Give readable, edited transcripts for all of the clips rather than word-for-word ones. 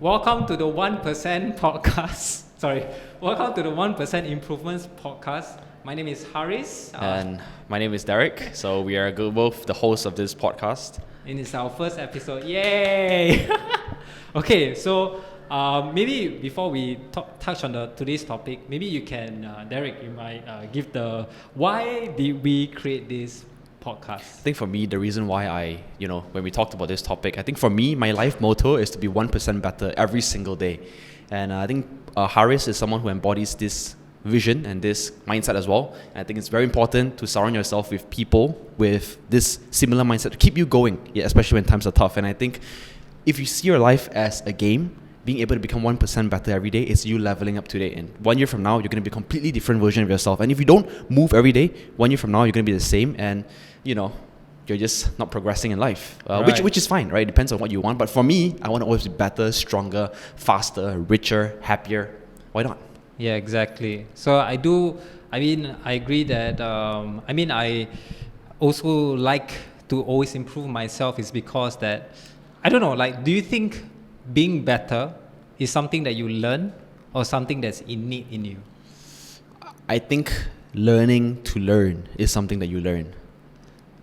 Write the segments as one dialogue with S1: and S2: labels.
S1: Welcome to the 1% podcast. Sorry, welcome to the 1% Improvements podcast. My name is Haris.
S2: And my name is Derek. So we are both the hosts of this podcast.
S1: And it's our first episode. Yay! Okay, so maybe before we touch on today's topic, maybe you can, Derek, you might give the why did we create this podcast?
S2: I think for me, the reason why when we talked about this topic, I think for me, my life motto is to be 1% better every single day. And I think Haris is someone who embodies this vision and this mindset as well. And I think it's very important to surround yourself with people with this similar mindset to keep you going, especially when times are tough. And I think if you see your life as a game, being able to become 1% better every day is you leveling up today. And 1 year from now, you're going to be a completely different version of yourself. And if you don't move every day, 1 year from now, you're going to be the same. And, you're just not progressing in life, which is fine, right? It depends on what you want. But for me, I want to always be better, stronger, faster, richer, happier. Why not?
S1: Yeah, exactly. So I agree that, I also like to always improve myself is because that, I don't know, do you think being better is something that you learn or something that's innate in you?
S2: I think learning to learn is something that you learn.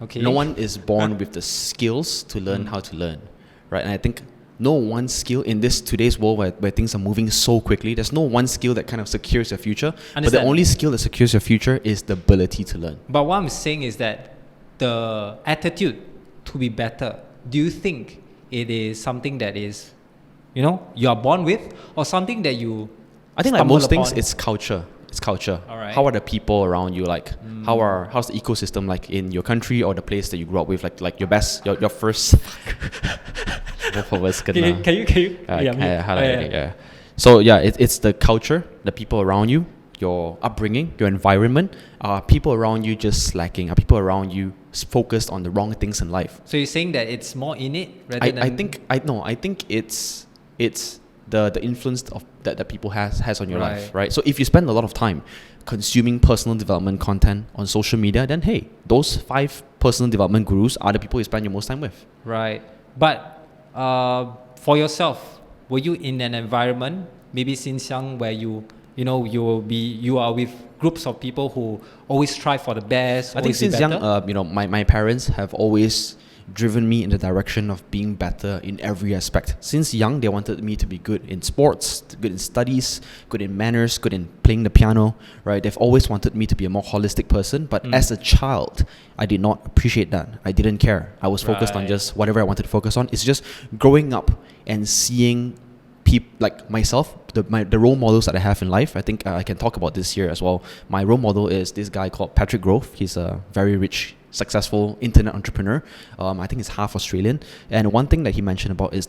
S1: Okay.
S2: No one is born with the skills to learn how to learn, right? And I think no one skill in today's world where things are moving so quickly, there's no one skill that kind of secures your future.
S1: Understand.
S2: But the only skill that secures your future is the ability to learn.
S1: But what I'm saying is that the attitude to be better, do you think it is something that is, you are born with, or something that you
S2: I think like most things, it's culture. It's culture.
S1: All right.
S2: How are the people around you like? How's the ecosystem like in your country or the place that you grew up with? Like your first. Both of us can
S1: you?
S2: So it's the culture, the people around you, your upbringing, your environment. Are people around you just slacking? Are people around you focused on the wrong things in life?
S1: So you're saying that it's more innate rather than...
S2: I think it's the influence that people has on your life, right? So if you spend a lot of time consuming personal development content on social media, then hey, those 5 personal development gurus are the people you spend your most time with.
S1: Right. But for yourself, were you in an environment, maybe since young, where you are with groups of people who always strive for the best?
S2: I think since young, my parents have always driven me in the direction of being better in every aspect. Since young, they wanted me to be good in sports, good in studies, good in manners, good in playing the piano, right? They've always wanted me to be a more holistic person. But as a child, I did not appreciate that. I didn't care. I was focused on just whatever I wanted to focus on. It's just growing up and seeing people like myself, the role models that I have in life. I think I can talk about this here as well. My role model is this guy called Patrick Grove. He's a very rich, successful internet entrepreneur. I think he's half Australian. And one thing that he mentioned about is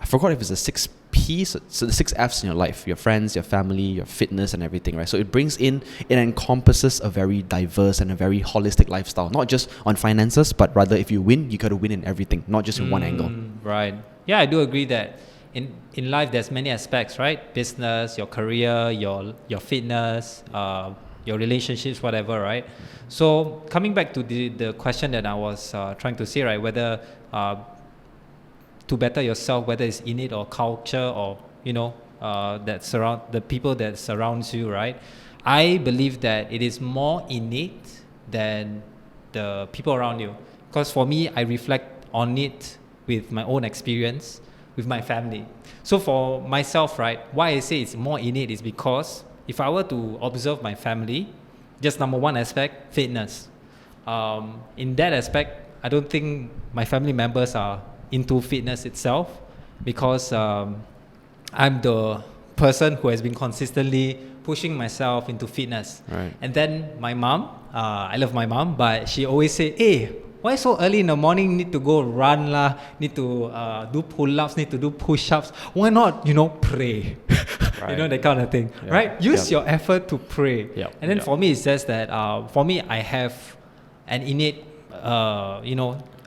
S2: I forgot if it's the 6 P's, so the 6 F's in your life: your friends, your family, your fitness, and everything, right? So it encompasses a very diverse and a very holistic lifestyle, not just on finances, but rather if you win, you got to win in everything, not just in one angle.
S1: Right. Yeah, I do agree that in life there's many aspects, right? Business, your career, your fitness, your relationships, whatever, right? So coming back to the question that I was trying to say, right, whether to better yourself, whether it's innate or culture or that surround the people that surrounds you, right? I believe that it is more innate than the people around you, because for me, I reflect on it with my own experience with my family. So for myself, right, why I say it's more innate is because if I were to observe my family, just number one aspect, fitness. In that aspect, I don't think my family members are into fitness itself, because I'm the person who has been consistently pushing myself into fitness.
S2: Right.
S1: And then my mom, I love my mom, but she always say, hey, why so early in the morning need to go run lah, need to do pull-ups, need to do push-ups? Why not, pray?
S2: Right.
S1: That kind of thing, right? Use your effort to pray. And then for me, it's just that, for me, I have an innate,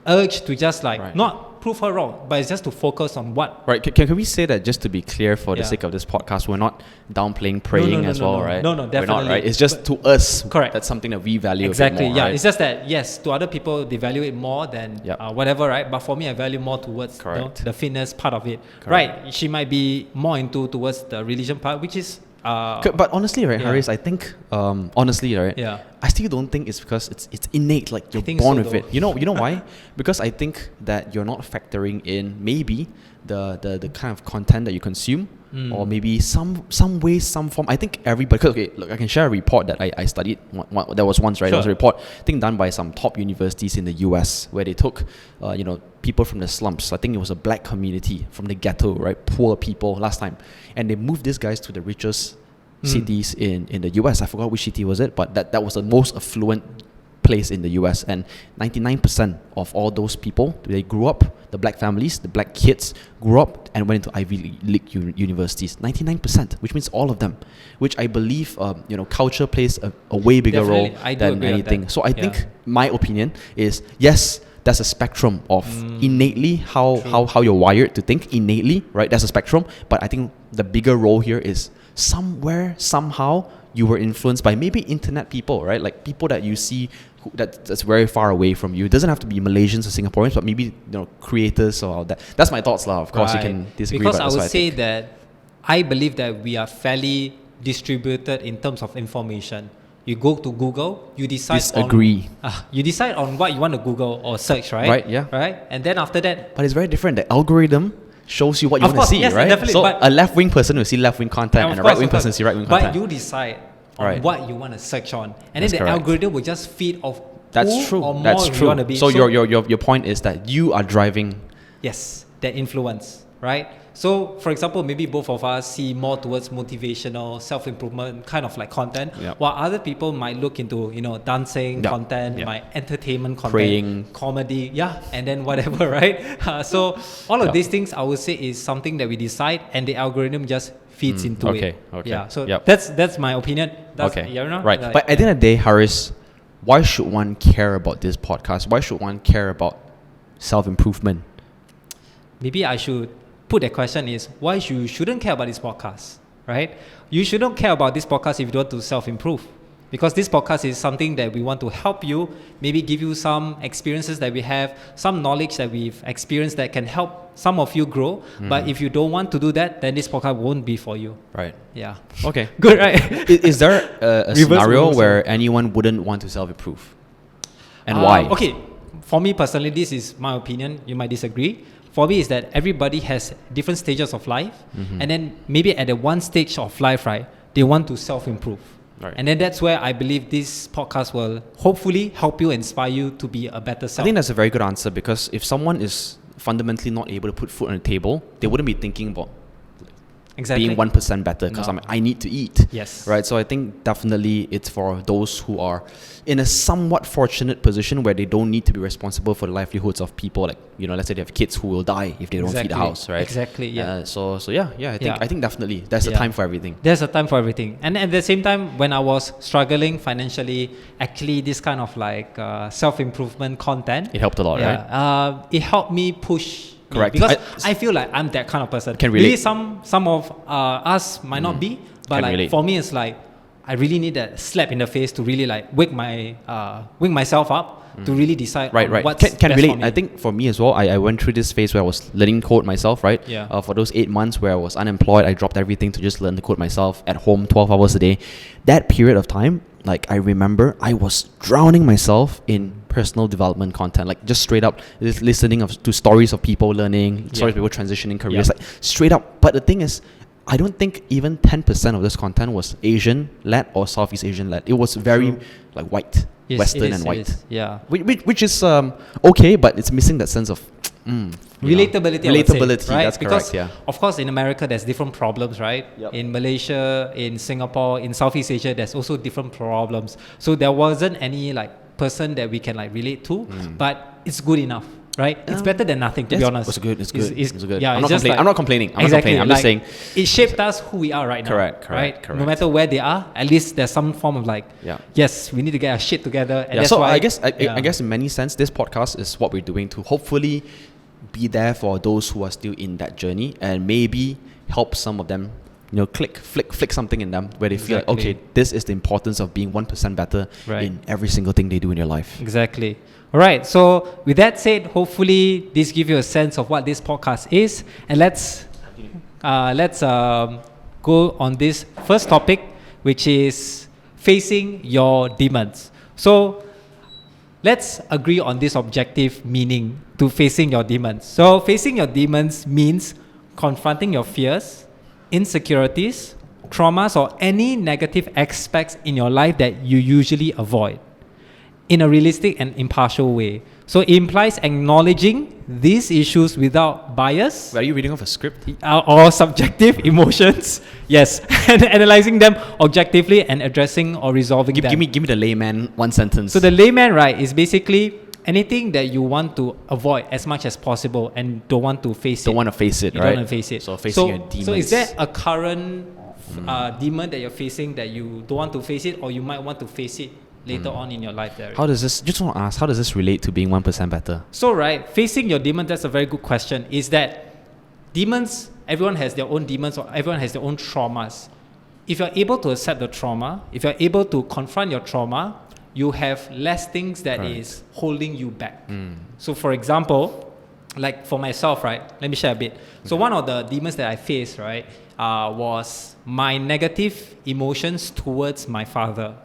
S1: urge to just not prove her wrong, but it's just to focus on what.
S2: Right. Can we say that, just to be clear for the
S1: Yeah.
S2: sake of this podcast, we're not downplaying praying as well, right?
S1: No,
S2: We're not,
S1: definitely.
S2: right? It's just to us.
S1: Correct.
S2: That's something that we value
S1: Exactly.
S2: a bit more,
S1: Yeah.
S2: right?
S1: It's just that yes, to other people they value it more than
S2: Yep.
S1: whatever, right? But for me, I value more towards
S2: Correct.
S1: the fitness part of it.
S2: Correct.
S1: Right. She might be more towards the religion part, which is
S2: But honestly, right,
S1: yeah.
S2: Haris, I think honestly, right,
S1: Yeah.
S2: I still don't think it's because it's innate, like you're
S1: think
S2: born
S1: so
S2: with
S1: though.
S2: it. You know why? Because I think that you're not factoring in maybe the kind of content that you consume, or maybe some way, some form. I think everybody. 'Cause, okay, look, I can share a report that I studied. There was once, right? There was a
S1: Sure.
S2: report, I think, done by some top universities in the US, where they took, people from the slums. I think it was a black community from the ghetto, right? Poor people last time, and they moved these guys to the richest cities in the US. I forgot which city was it, but that was the most affluent place in the US, and 99% of all those people, they grew up, the black families, the black kids grew up and went into Ivy League universities. 99%, which means all of them, which I believe culture plays a way bigger
S1: Definitely.
S2: role
S1: I do
S2: than
S1: agree on
S2: anything.
S1: that.
S2: So I
S1: Yeah.
S2: think my opinion is, yes, there's a spectrum of innately how you're wired to think innately, right? There's a spectrum, but I think the bigger role here is somewhere, somehow, you were influenced by maybe internet people, right? Like people that you see that's very far away from you. It doesn't have to be Malaysians or Singaporeans, but maybe creators or all that. That's my thoughts, lah. Of course, you can disagree.
S1: Because
S2: but
S1: I
S2: that's
S1: would
S2: what
S1: say
S2: think.
S1: that I believe that we are fairly distributed in terms of information. You go to Google, you decide
S2: Disagree.
S1: you decide on what you want to Google or search, right?
S2: Right, yeah.
S1: Right? And then after that,
S2: But it's very different. The algorithm shows you what you
S1: Of
S2: want to
S1: course,
S2: see,
S1: yes,
S2: right?
S1: definitely,
S2: So
S1: but-
S2: a left-wing person will see left-wing content, and a right-wing person will see right-wing content.
S1: But you decide on
S2: Right.
S1: what you want to search on. And
S2: That's
S1: then the
S2: correct.
S1: algorithm will just feed off
S2: That's
S1: who
S2: true.
S1: or more
S2: That's
S1: you
S2: true.
S1: want to be.
S2: So your point is that you are driving.
S1: Yes, that influence, right? So, for example, maybe both of us see more towards motivational, self-improvement kind of like content,
S2: Yeah.
S1: while other people might look into, dancing
S2: Yeah.
S1: content,
S2: Yeah.
S1: my entertainment content,
S2: Praying.
S1: comedy, and then whatever, right? So, all of
S2: Yeah.
S1: these things I would say is something that we decide, and the algorithm just feeds into
S2: okay,
S1: it.
S2: okay.
S1: Yeah. So
S2: Yep.
S1: that's my opinion. That's,
S2: Okay.
S1: you know,
S2: Right.
S1: like-
S2: But at the end of the day, Haris, why should one care about this podcast? Why should one care about self-improvement?
S1: maybe I should put that question is why you shouldn't care about this podcast, right? You shouldn't care about this podcast if you want to self-improve, because this podcast is something that we want to help you, maybe give you some experiences that we have, some knowledge that we've experienced that can help some of you grow. But if you don't want to do that, then this podcast won't be for you.
S2: Right.
S1: Yeah.
S2: Okay.
S1: Good, right?
S2: Is there a
S1: Reverse
S2: scenario
S1: roles,
S2: where anyone wouldn't want to self-improve? And why?
S1: Okay, for me personally, this is my opinion. You might disagree. For me, is that everybody has different stages of life, and then maybe at the one stage of life, right, they want to self-improve.
S2: Right.
S1: And then that's where I believe this podcast will hopefully help you, inspire you to be a better
S2: I
S1: self.
S2: think that's a very good answer, because if someone is fundamentally not able to put food on the table, they wouldn't be thinking about
S1: exactly.
S2: being 1% better because
S1: No.
S2: I need to eat.
S1: Yes.
S2: Right. So I think definitely it's for those who are in a somewhat fortunate position where they don't need to be responsible for the livelihoods of people. Like, let's say they have kids who will die if they don't feed the house, right?
S1: Exactly, yeah.
S2: So yeah,
S1: Yeah.
S2: I think definitely there's a
S1: Yeah.
S2: time for everything.
S1: There's a time for everything. And at the same time, when I was struggling financially, actually this kind of like self-improvement content,
S2: It helped a lot, right?
S1: it helped me push.
S2: Correct.
S1: Because I feel like I'm that kind of person.
S2: Can relate.
S1: Maybe some of us might not be, but
S2: Can
S1: like
S2: relate.
S1: for me, it's like I really need that slap in the face to really like wake myself up to really decide on
S2: Right.
S1: what's
S2: Can
S1: best
S2: relate.
S1: for me.
S2: I think for me as well, I went through this phase where I was learning code myself, right?
S1: Yeah.
S2: For those 8 months where I was unemployed, I dropped everything to just learn the code myself at home, 12 hours a day. That period of time, like I remember I was drowning myself in personal development content, like just straight up listening to stories of people learning, stories of people transitioning careers, like straight up. But the thing is, I don't think even 10% of this content was Asian-led or Southeast Asian-led. It was very
S1: True.
S2: like white,
S1: Yes,
S2: Western
S1: it is,
S2: and
S1: it
S2: white.
S1: is. Yeah.
S2: Which is okay, but it's missing that sense of
S1: Relatability, I would say,
S2: relatability.
S1: right?
S2: That's
S1: Because
S2: correct. Yeah.
S1: of course, in America, there's different problems, right?
S2: Yep.
S1: In Malaysia, in Singapore, in Southeast Asia, there's also different problems. So there wasn't any like person that we can like relate to, but it's good enough, right? It's better than nothing, to be
S2: Yes,
S1: honest.
S2: it's good. It's good.
S1: Yeah,
S2: I'm
S1: it's
S2: not
S1: just
S2: complaining.
S1: like-
S2: I'm not complaining. I'm
S1: exactly,
S2: not complaining. I'm just
S1: like,
S2: saying
S1: it shaped us who we are right now.
S2: Correct,
S1: right? No
S2: correct.
S1: matter where they are, at least there's some form of like,
S2: Yeah.
S1: yes, we need to get our shit together. And
S2: Yeah,
S1: that's
S2: so
S1: why,
S2: I guess in many sense, this podcast is what we're doing to hopefully be there for those who are still in that journey, and maybe help some of them, flick something in them where they feel like, okay, this is the importance of being 1% better in every single thing they do in their life.
S1: Exactly. All right. So with that said, hopefully this gives you a sense of what this podcast is, and let's go on this first topic, which is facing your demons. So let's agree on this objective meaning to facing your demons. So facing your demons means confronting your fears, insecurities, traumas, or any negative aspects in your life that you usually avoid in a realistic and impartial way. So it implies acknowledging these issues without bias.
S2: Are you reading off a script?
S1: Or subjective emotions. Yes. And analyzing them objectively and addressing or resolving them.
S2: Give me the layman one sentence.
S1: So the layman, right, is basically anything that you want to avoid as much as possible and don't want to face it.
S2: Don't want to face it,
S1: you
S2: right?
S1: Don't want to face it.
S2: So facing your demons.
S1: So is there a current demon that you're facing that you don't want to face it, or you might want to face it later on in your life, Derek?
S2: How does this relate to being 1% better?
S1: So, right, facing your demons, that's a very good question, is that demons, everyone has their own demons, or everyone has their own traumas. If you're able to accept the trauma, if you're able to confront your trauma, you have less things that is holding you back. So, for example, like for myself, right, let me share a bit. So one of the demons that I faced, right, was my negative emotions towards my father.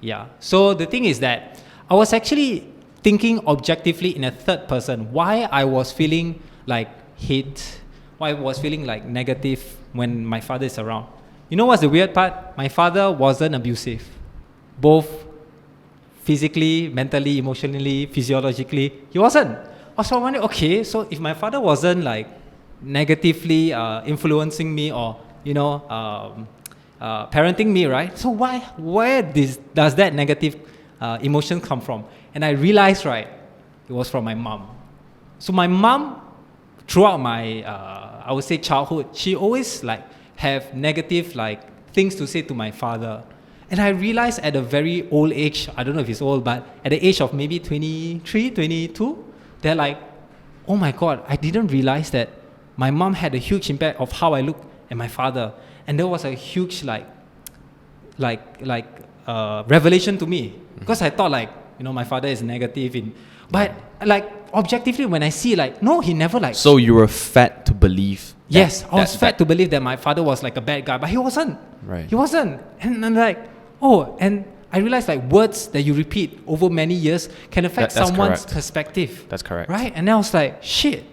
S1: Yeah. So the thing is that I was actually thinking objectively in a third person why I was feeling like hate, why I was feeling like negative when my father is around. You know what's the weird part? My father wasn't abusive, both physically, mentally, emotionally, physiologically. He wasn't. Also, I wondered, okay, so if my father wasn't like negatively influencing me or parenting me, right? So where does that negative emotion come from? And I realized, right, it was from my mom. So my mom, throughout my, I would say childhood, she always like have negative like things to say to my father. And I realized at a very old age, I don't know if it's old, but at the age of maybe 23, 22, they're like, oh my God, I didn't realize that my mom had a huge impact of how I look at my father. And there was a huge revelation to me, because I thought like, my father is negative but like objectively when I see like, no, he never like.
S2: So you were fed to believe.
S1: Yes, I was fed to believe that my father was like a bad guy, but he wasn't.
S2: Right.
S1: He wasn't. And I'm like, and I realized like words that you repeat over many years can affect someone's perspective.
S2: That's correct.
S1: Right? And then I was like, shit.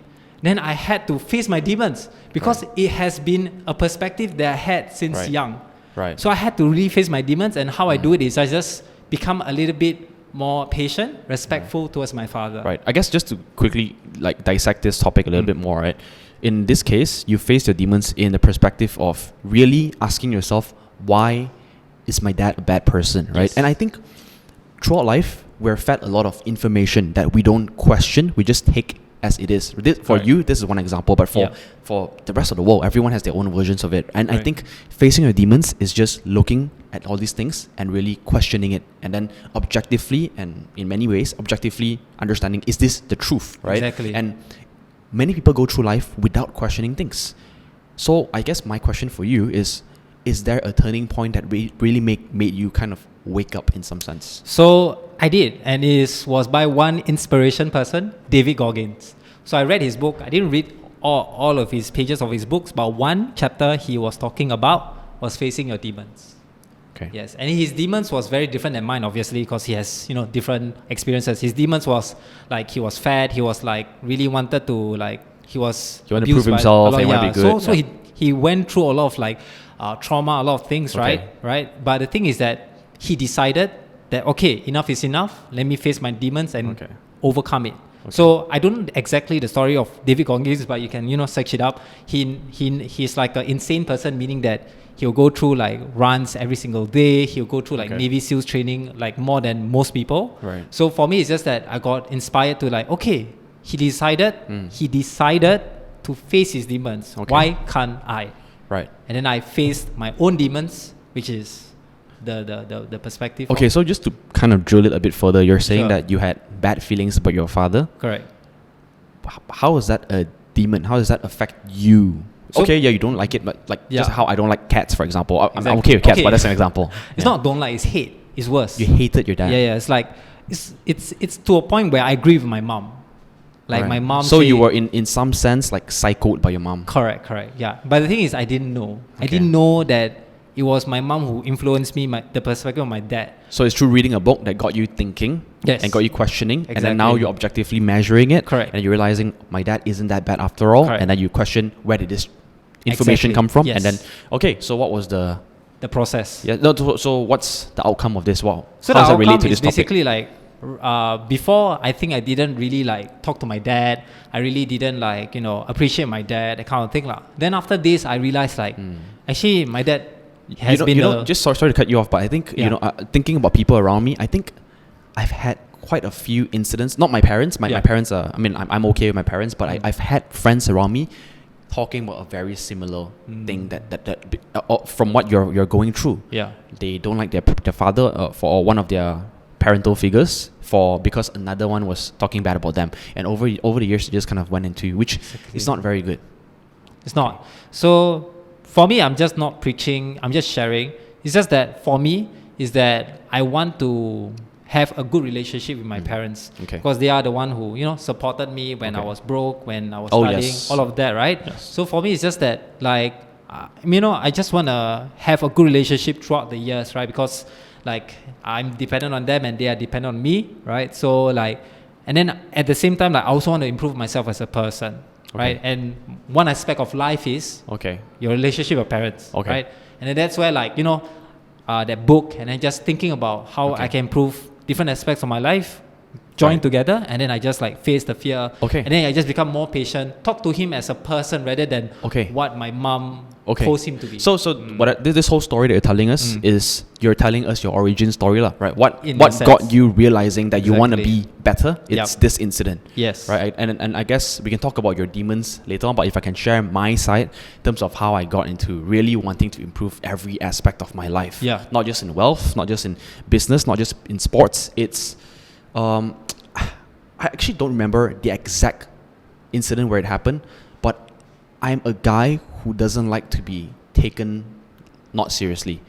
S1: Then I had to face my demons because it has been a perspective that I had since young.
S2: Right.
S1: So I had to really face my demons, and how I do it is I just become a little bit more patient, respectful towards my father.
S2: Right. I guess just to quickly like dissect this topic a little bit more, right? In this case, you face your demons in the perspective of really asking yourself, why is my dad a bad person, right?
S1: Yes.
S2: And I think throughout life, we're fed a lot of information that we don't question, we just take as it is. For you, this is one example, but for the rest of the world, everyone has their own versions of it. And I think facing your demons is just looking at all these things and really questioning it, and then objectively, and in many ways, objectively understanding, is this the truth, right?
S1: Exactly.
S2: And many people go through life without questioning things. So I guess my question for you is there a turning point that really made you kind of wake up in some sense?
S1: So I did, and it was by one inspiration person, David Goggins. So I read his book. I didn't read all of his pages of his books, but one chapter he was talking about was facing your demons.
S2: Okay.
S1: Yes, and his demons was very different than mine, obviously, because he has different experiences. His demons was like he was fat. He was like really wanted to like he wanted
S2: to prove himself. He wanted to be good.
S1: So he went through a lot of like trauma, a lot of things, right? But the thing is that he decided that, okay, enough is enough. Let me face my demons and overcome it. Okay. So I don't know exactly the story of David Goggins, but you can, search it up. He's like an insane person, meaning that he'll go through like runs every single day. He'll go through like Navy SEALs training like more than most people.
S2: Right.
S1: So for me, it's just that I got inspired to like, okay, he decided to face his demons. Okay. Why can't I?
S2: Right.
S1: And then I faced my own demons, which is the perspective.
S2: Okay, so just to kind of drill it a bit further, you're saying that you had bad feelings about your father.
S1: Correct.
S2: how is that a demon? How does that affect you?
S1: So-
S2: Okay, yeah, you don't like it, but like
S1: Yeah.
S2: just how I don't like cats, for example. I'm
S1: Exactly.
S2: okay with cats,
S1: Okay.
S2: but that's an example.
S1: It's
S2: Yeah.
S1: not don't like, it's hate. It's worse.
S2: You hated your dad.
S1: Yeah. It's like it's to a point where I agree with my mom. Like
S2: Right.
S1: my mom.
S2: So
S1: say-
S2: you were in some sense like psychoed by your mom.
S1: Correct. Yeah. But the thing is, I didn't know. I
S2: Okay.
S1: didn't know that it was my mom who influenced me, the perspective of my dad.
S2: So it's through reading a book that got you thinking
S1: Yes.
S2: and got you questioning, and then now
S1: Exactly.
S2: you're objectively measuring it,
S1: Correct.
S2: and you're realizing my dad isn't that bad after all,
S1: Correct.
S2: and then you question where did this information
S1: Exactly.
S2: come from,
S1: Yes.
S2: and then okay, so what was the
S1: The process.
S2: yeah? No, so what's the outcome of this? Wow,
S1: So
S2: how does
S1: the
S2: that relate
S1: outcome
S2: to
S1: is
S2: this topic?
S1: basically like before, I think I didn't really like talk to my dad. I really didn't like appreciate my dad, that kind of thing lah. Then after this, I realized like actually my dad has been
S2: just sorry to cut you off, but I think
S1: Yeah.
S2: thinking about people around me, I think I've had quite a few incidents. Not my parents. My
S1: Yeah.
S2: parents are. I mean, I'm okay with my parents, but I've had friends around me talking about a very similar thing that from what you're going through.
S1: yeah.
S2: They don't like their father for one of their parental figures because another one was talking bad about them, and over the years it just kind of went into which is not very good.
S1: It's not. So for me, I'm just not preaching. I'm just sharing. It's just that for me is that I want to have a good relationship with my parents,
S2: Okay.
S1: because they are the one who supported me when I
S2: Okay.
S1: was broke, when I was
S2: Oh,
S1: studying,
S2: yes.
S1: all of that, right?
S2: Yes.
S1: So for me, it's just that like I just want to have a good relationship throughout the years, right? Because like I'm dependent on them and they are dependent on me, right? So like, and then at the same time, like I also want to improve myself as a person, right?
S2: Okay.
S1: And one aspect of life is
S2: Okay.
S1: your relationship with parents,
S2: Okay.
S1: right? And then that's where like that book, and then just thinking about how
S2: Okay.
S1: I can improve different aspects of my life, join
S2: Right.
S1: together, and then I just like face the fear.
S2: Okay.
S1: And then I just become more patient, talk to him as a person rather than
S2: Okay.
S1: what my mom
S2: Okay.
S1: forced him to be.
S2: So this whole story that you're telling us is you're telling us your origin story, lah, right? What
S1: In a
S2: got
S1: sense.
S2: you realizing that you want to
S1: Exactly.
S2: be better? It's
S1: Yep.
S2: this incident.
S1: Yes.
S2: Right, and I guess we can talk about your demons later on, but if I can share my side in terms of how I got into really wanting to improve every aspect of my life.
S1: Yeah.
S2: Not just in wealth, not just in business, not just in sports. It's I actually don't remember the exact incident where it happened, but I'm a guy who doesn't like to be taken not seriously.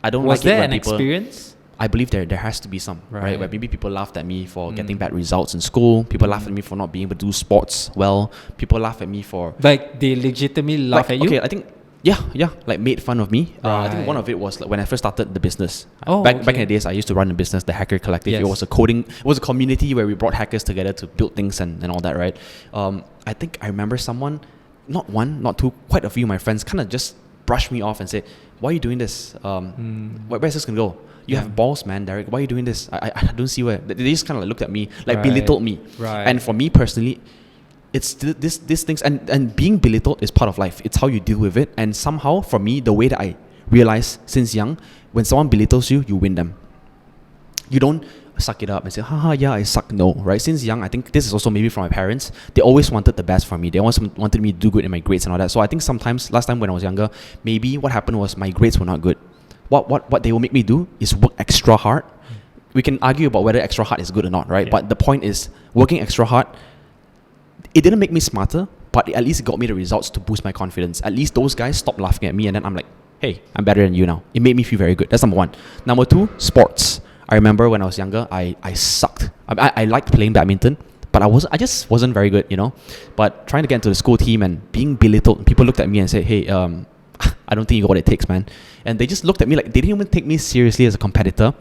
S2: I don't
S1: Was
S2: like
S1: there
S2: it
S1: an
S2: when people.
S1: experience?
S2: I believe there has to be some, right?
S1: Right.
S2: Where maybe people laughed at me for getting bad results in school. People laughed at me for not being able to do sports well. People laugh at me for
S1: Like they legitimately laugh
S2: like,
S1: at you?
S2: okay, I think like made fun of me. I think one
S1: Right.
S2: of it was like when I first started the business.
S1: Oh,
S2: back in
S1: okay.
S2: the days, I used to run a business, the Hacker Collective. It
S1: Yes.
S2: was a community where we brought hackers together to build things and all that, right? I think I remember someone, not one, not two, quite a few of my friends kind of just brushed me off and said, "Why are you doing this? Where's this gonna go? You have balls, man, Derek. Why are you doing this? I don't see where." They just kind of looked at me, like
S1: Right.
S2: belittled me.
S1: Right.
S2: And for me personally, it's these things, and being belittled is part of life. It's how you deal with it. And somehow, for me, the way that I realized since young, when someone belittles you, you win them. You don't suck it up and say, haha, yeah, I suck. No, right? Since young, I think this is also maybe from my parents. They always wanted the best for me. They always wanted me to do good in my grades and all that. So I think sometimes, last time when I was younger, maybe what happened was my grades were not good. What they will make me do is work extra hard. We can argue about whether extra hard is good or not, right?
S1: Yeah.
S2: But the point is, working extra hard, it didn't make me smarter, but at least it got me the results to boost my confidence. At least those guys stopped laughing at me, and then I'm like, hey, I'm better than you now. It made me feel very good. That's number one. Number two, sports. I remember when I was younger, I sucked. I liked playing badminton, but I just wasn't very good, But trying to get into the school team and being belittled, people looked at me and said, hey, I don't think you got what it takes, man. And they just looked at me like they didn't even take me seriously as a competitor,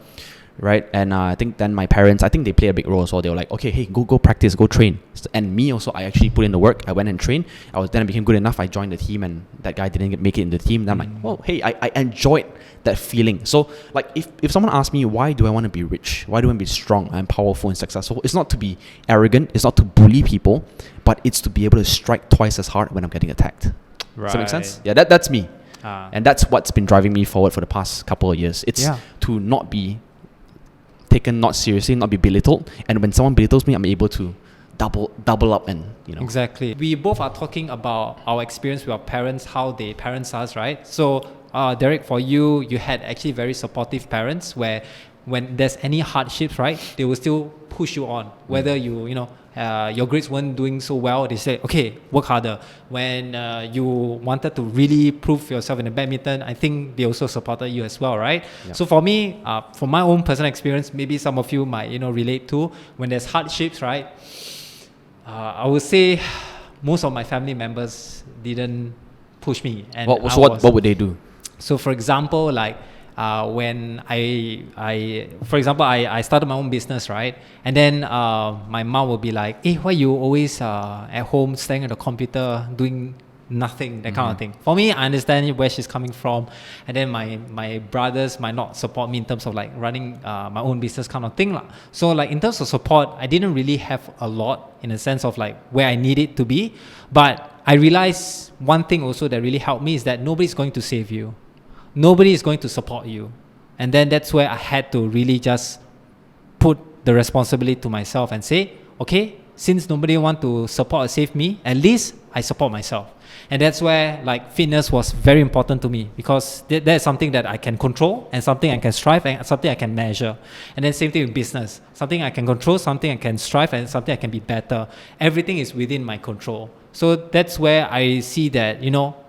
S2: right? And I think then my parents, I think they play a big role. So they were like, okay, hey, go practice, go train. And me also, I actually put in the work. I went and trained. Then I became good enough. I joined the team, and that guy didn't make it in the team. Then I'm like, oh, hey, I enjoyed that feeling. So like, if someone asks me, why do I want to be rich? Why do I want to be strong and powerful and successful? It's not to be arrogant. It's not to bully people, but it's to be able to strike twice as hard when I'm getting attacked. Does that make sense? Yeah, that's me. And that's what's been driving me forward for the past couple of years. It's to not be taken not seriously, not be belittled. And when someone belittles me, I'm able to double up and,
S1: Exactly. We both are talking about our experience with our parents, how they parents us, right? So, Derek, for you had actually very supportive parents where when there's any hardships, right, they will still push you on. Whether your grades weren't doing so well, they say, okay, work harder. When you wanted to really prove yourself in the badminton, I think they also supported you as well, right?
S2: Yeah.
S1: So for me, from my own personal experience, maybe some of you might relate to, when there's hardships, right, I would say most of my family members didn't push me. And
S2: what would they do?
S1: So for example, like when I started my own business, right? And then my mom would be like, hey, why you always at home staring at the computer doing nothing, that kind of thing. For me, I understand where she's coming from. And then my brothers might not support me in terms of like running my own business kind of thing. So like in terms of support, I didn't really have a lot in a sense of like where I need it to be. But I realized one thing also that really helped me is that nobody's going to save you. Nobody is going to support you. And then that's where I had to really just put the responsibility to myself and say, okay, since nobody want to support or save me, at least I support myself. And that's where like fitness was very important to me, because that's something that I can control and something I can strive and something I can measure. And then same thing with business, something I can control, something I can strive, and something I can be better. Everything is within my control. So that's where I see that,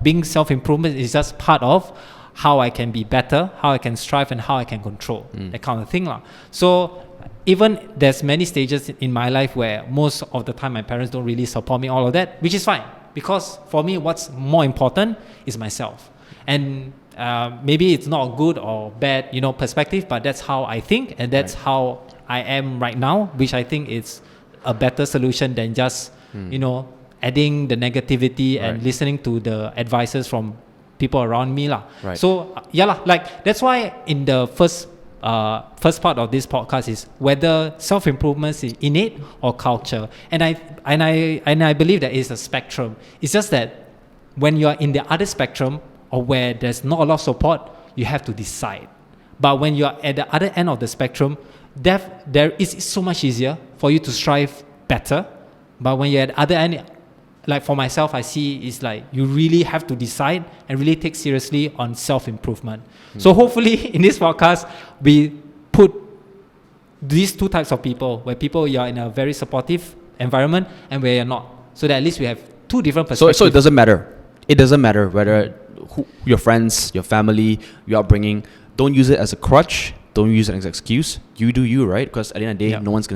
S1: being self-improvement is just part of how I can be better, how I can strive, and how I can control, that kind of thing. So even there's many stages in my life where most of the time my parents don't really support me, all of that, which is fine. Because for me, what's more important is myself. And maybe it's not a good or bad, perspective, but that's how I think, and that's how I am right now, which I think is a better solution than just, adding the negativity and listening to the advices from people around me.
S2: Right.
S1: So, like that's why in the first part of this podcast is whether self-improvement is innate or culture. And I believe that it's a spectrum. It's just that when you're in the other spectrum, or where there's not a lot of support, you have to decide. But when you're at the other end of the spectrum, it's so much easier for you to strive better. But when you're at the other end, like for myself, I see it's like you really have to decide and really take seriously on self-improvement. So hopefully in this podcast, we put these two types of people, where people you are in a very supportive environment and where you're not. So that at least we have two different perspectives.
S2: So it doesn't matter. It doesn't matter whether your friends, your family, your upbringing, don't use it as a crutch. Don't use it as an excuse. You do you, right? Because at the end of the day, no one's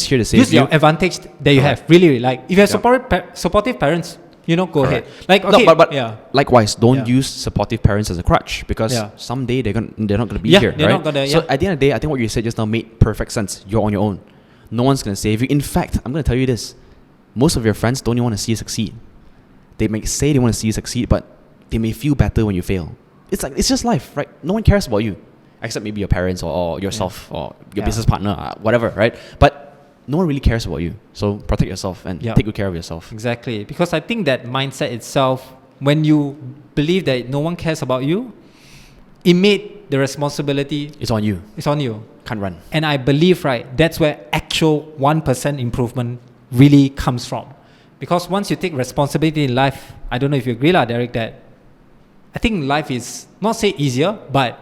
S2: here to save you.
S1: Use your advantage that you have. Really, like if you have supportive parents, go ahead. Like okay,
S2: likewise, don't use supportive parents as a crutch, because someday they're not gonna be here,
S1: they're
S2: right?
S1: Not gonna,
S2: so at the end of the day, I think what you said just now made perfect sense. You're on your own. No one's gonna save you. In fact, I'm gonna tell you this: most of your friends don't even want to see you succeed. They may say they want to see you succeed, but they may feel better when you fail. It's just life, right? No one cares about you, except maybe your parents or yourself or your business partner, whatever, right? But no one really cares about you. So protect yourself and take good care of yourself.
S1: Exactly. Because I think that mindset itself, when you believe that no one cares about you, it made the responsibility...
S2: It's on you.
S1: It's on you.
S2: Can't run.
S1: And I believe, that's where actual 1% improvement really comes from. Because once you take responsibility in life, I don't know if you agree, Derek, that I think life is, not say easier, but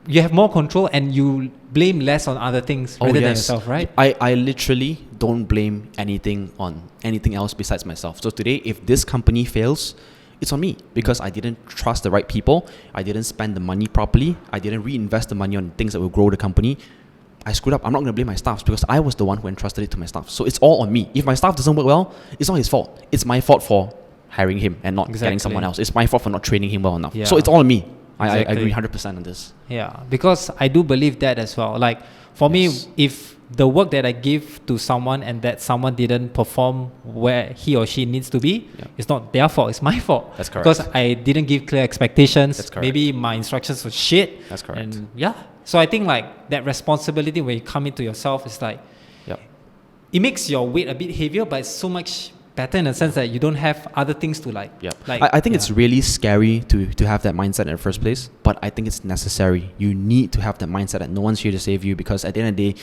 S1: you have more control and you blame less on other things rather than yourself, right?
S2: I literally don't blame anything on anything else besides myself. So today, if this company fails, it's on me, because I didn't trust the right people. I didn't spend the money properly. I didn't reinvest the money on things that will grow the company. I screwed up. I'm not going to blame my staff, because I was the one who entrusted it to my staff. So it's all on me. If my staff doesn't work well, it's not his fault. It's my fault for hiring him and not getting someone else. It's my fault for not training him well enough. So it's all on me. Exactly. I agree 100% on this. Yeah,
S1: because I do believe that as well. Like for me, if the work that I give to someone and that someone didn't perform where he or she needs to be, it's not their fault, it's my fault.
S2: That's correct.
S1: Because I didn't give clear expectations.
S2: That's correct.
S1: Maybe my instructions were shit.
S2: That's correct.
S1: And so I think like that responsibility when you come into yourself is like, it makes your weight a bit heavier, but it's so much better in the sense that you don't have other things to like.
S2: I think it's really scary to have that mindset in the first place, but I think it's necessary. You need to have that mindset that no one's here to save you, because at the end of the day,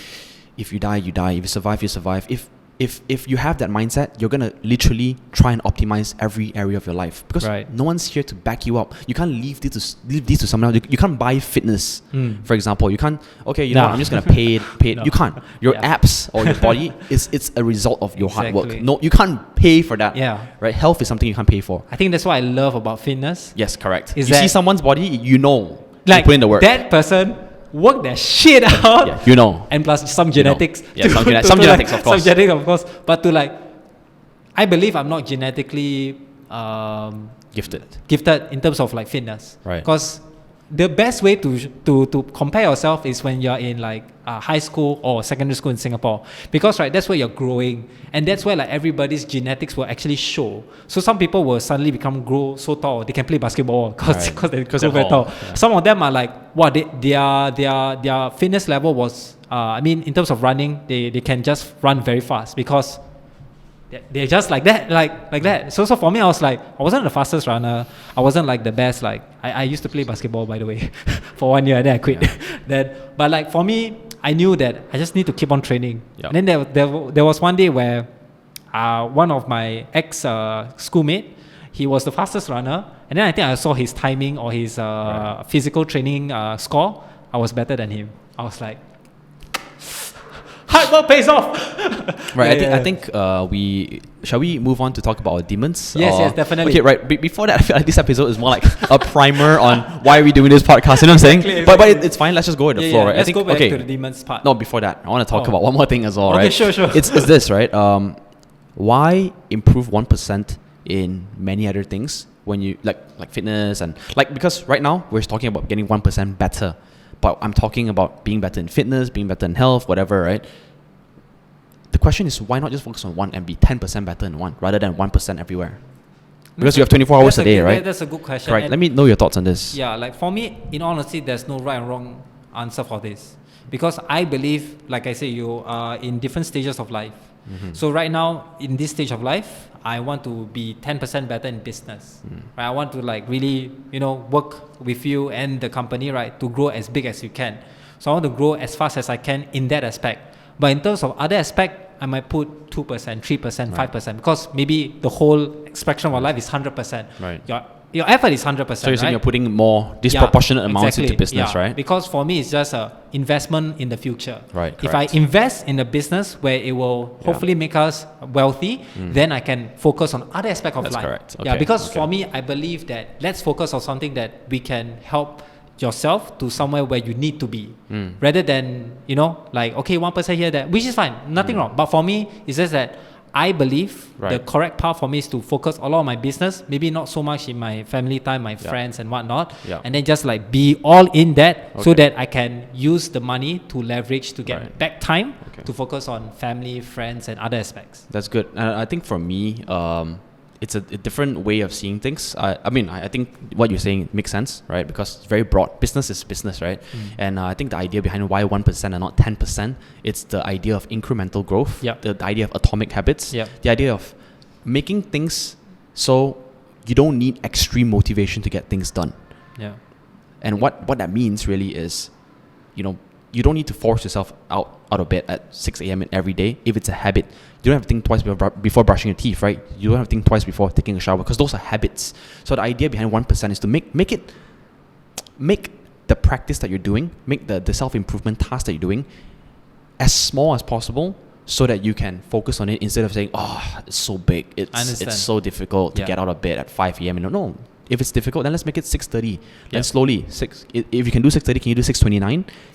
S2: if you die, you die. If you survive, you survive. If if you have that mindset, you're gonna literally try and optimize every area of your life, because no one's here to back you up. You can't leave this to someone else. You can't buy fitness, for example. You can't. Okay, you know what, I'm just gonna pay it. No. You can't. Your abs or your body it's a result of your hard work. No, you can't pay for that.
S1: Yeah.
S2: Right. Health is something you can't pay for.
S1: I think that's what I love about fitness.
S2: Yes, correct. You see someone's body, you know,
S1: like,
S2: put in the work.
S1: That person work their shit out.
S2: Yeah, you know.
S1: And plus some genetics.
S2: Yeah, some genetics, of course.
S1: Some genetics, of course. But to like, I believe I'm not genetically
S2: gifted
S1: in terms of like fitness.
S2: Right.
S1: Because the best way to compare yourself is when you're in like high school or secondary school in Singapore, because that's where you're growing, and that's where like everybody's genetics will actually show. So some people will suddenly grow so tall they can play basketball because they grow very tall. Yeah. Some of them are like their fitness level was in terms of running, they can just run very fast because they're just like that, like that. So for me, I was like, I wasn't the fastest runner. I wasn't like the best. Like I used to play basketball, by the way, for 1 year, and then I quit. Yeah. But like for me, I knew that I just need to keep on training. Yeah. And then there was one day where one of my ex schoolmate, he was the fastest runner, and then I think I saw his timing or his physical training score. I was better than him. I was like, hard work pays off.
S2: Right. I think shall we move on to talk about our demons?
S1: Yes, definitely.
S2: Okay, right. Before that, I feel like this episode is more like a primer on why are we doing this podcast. You know what I'm saying? But it's fine. Let's just go with the floor. Right?
S1: Let's go back to the demons part.
S2: No, before that, I want to talk about one more thing as well.
S1: Okay,
S2: right?
S1: Sure.
S2: It's this, right? Why improve 1% in many other things when you like fitness and like, because right now we're talking about getting 1% better. But I'm talking about being better in fitness, being better in health, whatever, right? The question is, why not just focus on one and be 10% better in one rather than 1% everywhere? Because you have 24 hours a day, right?
S1: That's a good question.
S2: Right. Let me know your thoughts on this.
S1: Yeah, like for me, in honesty, there's no right and wrong answer for this. Because I believe, like I say, you are in different stages of life. Mm-hmm. So right now, in this stage of life, I want to be 10% better in business. Right? I want to like really, work with you and the company, right, to grow as big as you can. So I want to grow as fast as I can in that aspect. But in terms of other aspect, I might put 2%, 3%, 5%, because maybe the whole spectrum of life is 100%.
S2: Right.
S1: Your effort is 100%.
S2: So you're saying you're putting more disproportionate amounts into business, right?
S1: Because for me, it's just an investment in the future.
S2: Right.
S1: If I invest in a business where it will hopefully make us wealthy, then I can focus on other aspects of life.
S2: That's correct. Okay.
S1: Yeah, because for me, I believe that let's focus on something that we can help yourself to somewhere where you need to be, rather than like 1% here, there, which is fine, nothing wrong. But for me, it's just that I believe the correct path for me is to focus a lot on my business, maybe not so much in my family time, my friends and whatnot, and then just like be all in that, so that I can use the money to leverage to get back time to focus on family, friends and other aspects.
S2: That's good. And I think for me, it's a different way of seeing things. I think what you're saying makes sense, right? Because it's very broad. Business is business, right? And I think the idea behind why 1% and not 10%, it's the idea of incremental growth, the idea of atomic habits, the idea of making things so you don't need extreme motivation to get things done.
S1: Yeah.
S2: And what that means really is, you don't need to force yourself out of bed at 6 a.m. every day if it's a habit. You don't have to think twice before brushing your teeth, right? You don't have to think twice before taking a shower, because those are habits. So the idea behind 1% is to make the practice that you're doing, make the self-improvement task that you're doing as small as possible, so that you can focus on it instead of saying, it's so big, it's so difficult to get out of bed at 5 a.m. No. If it's difficult, then let's make it 6:30. Then slowly, if you can do 6:30, can you do 6:29?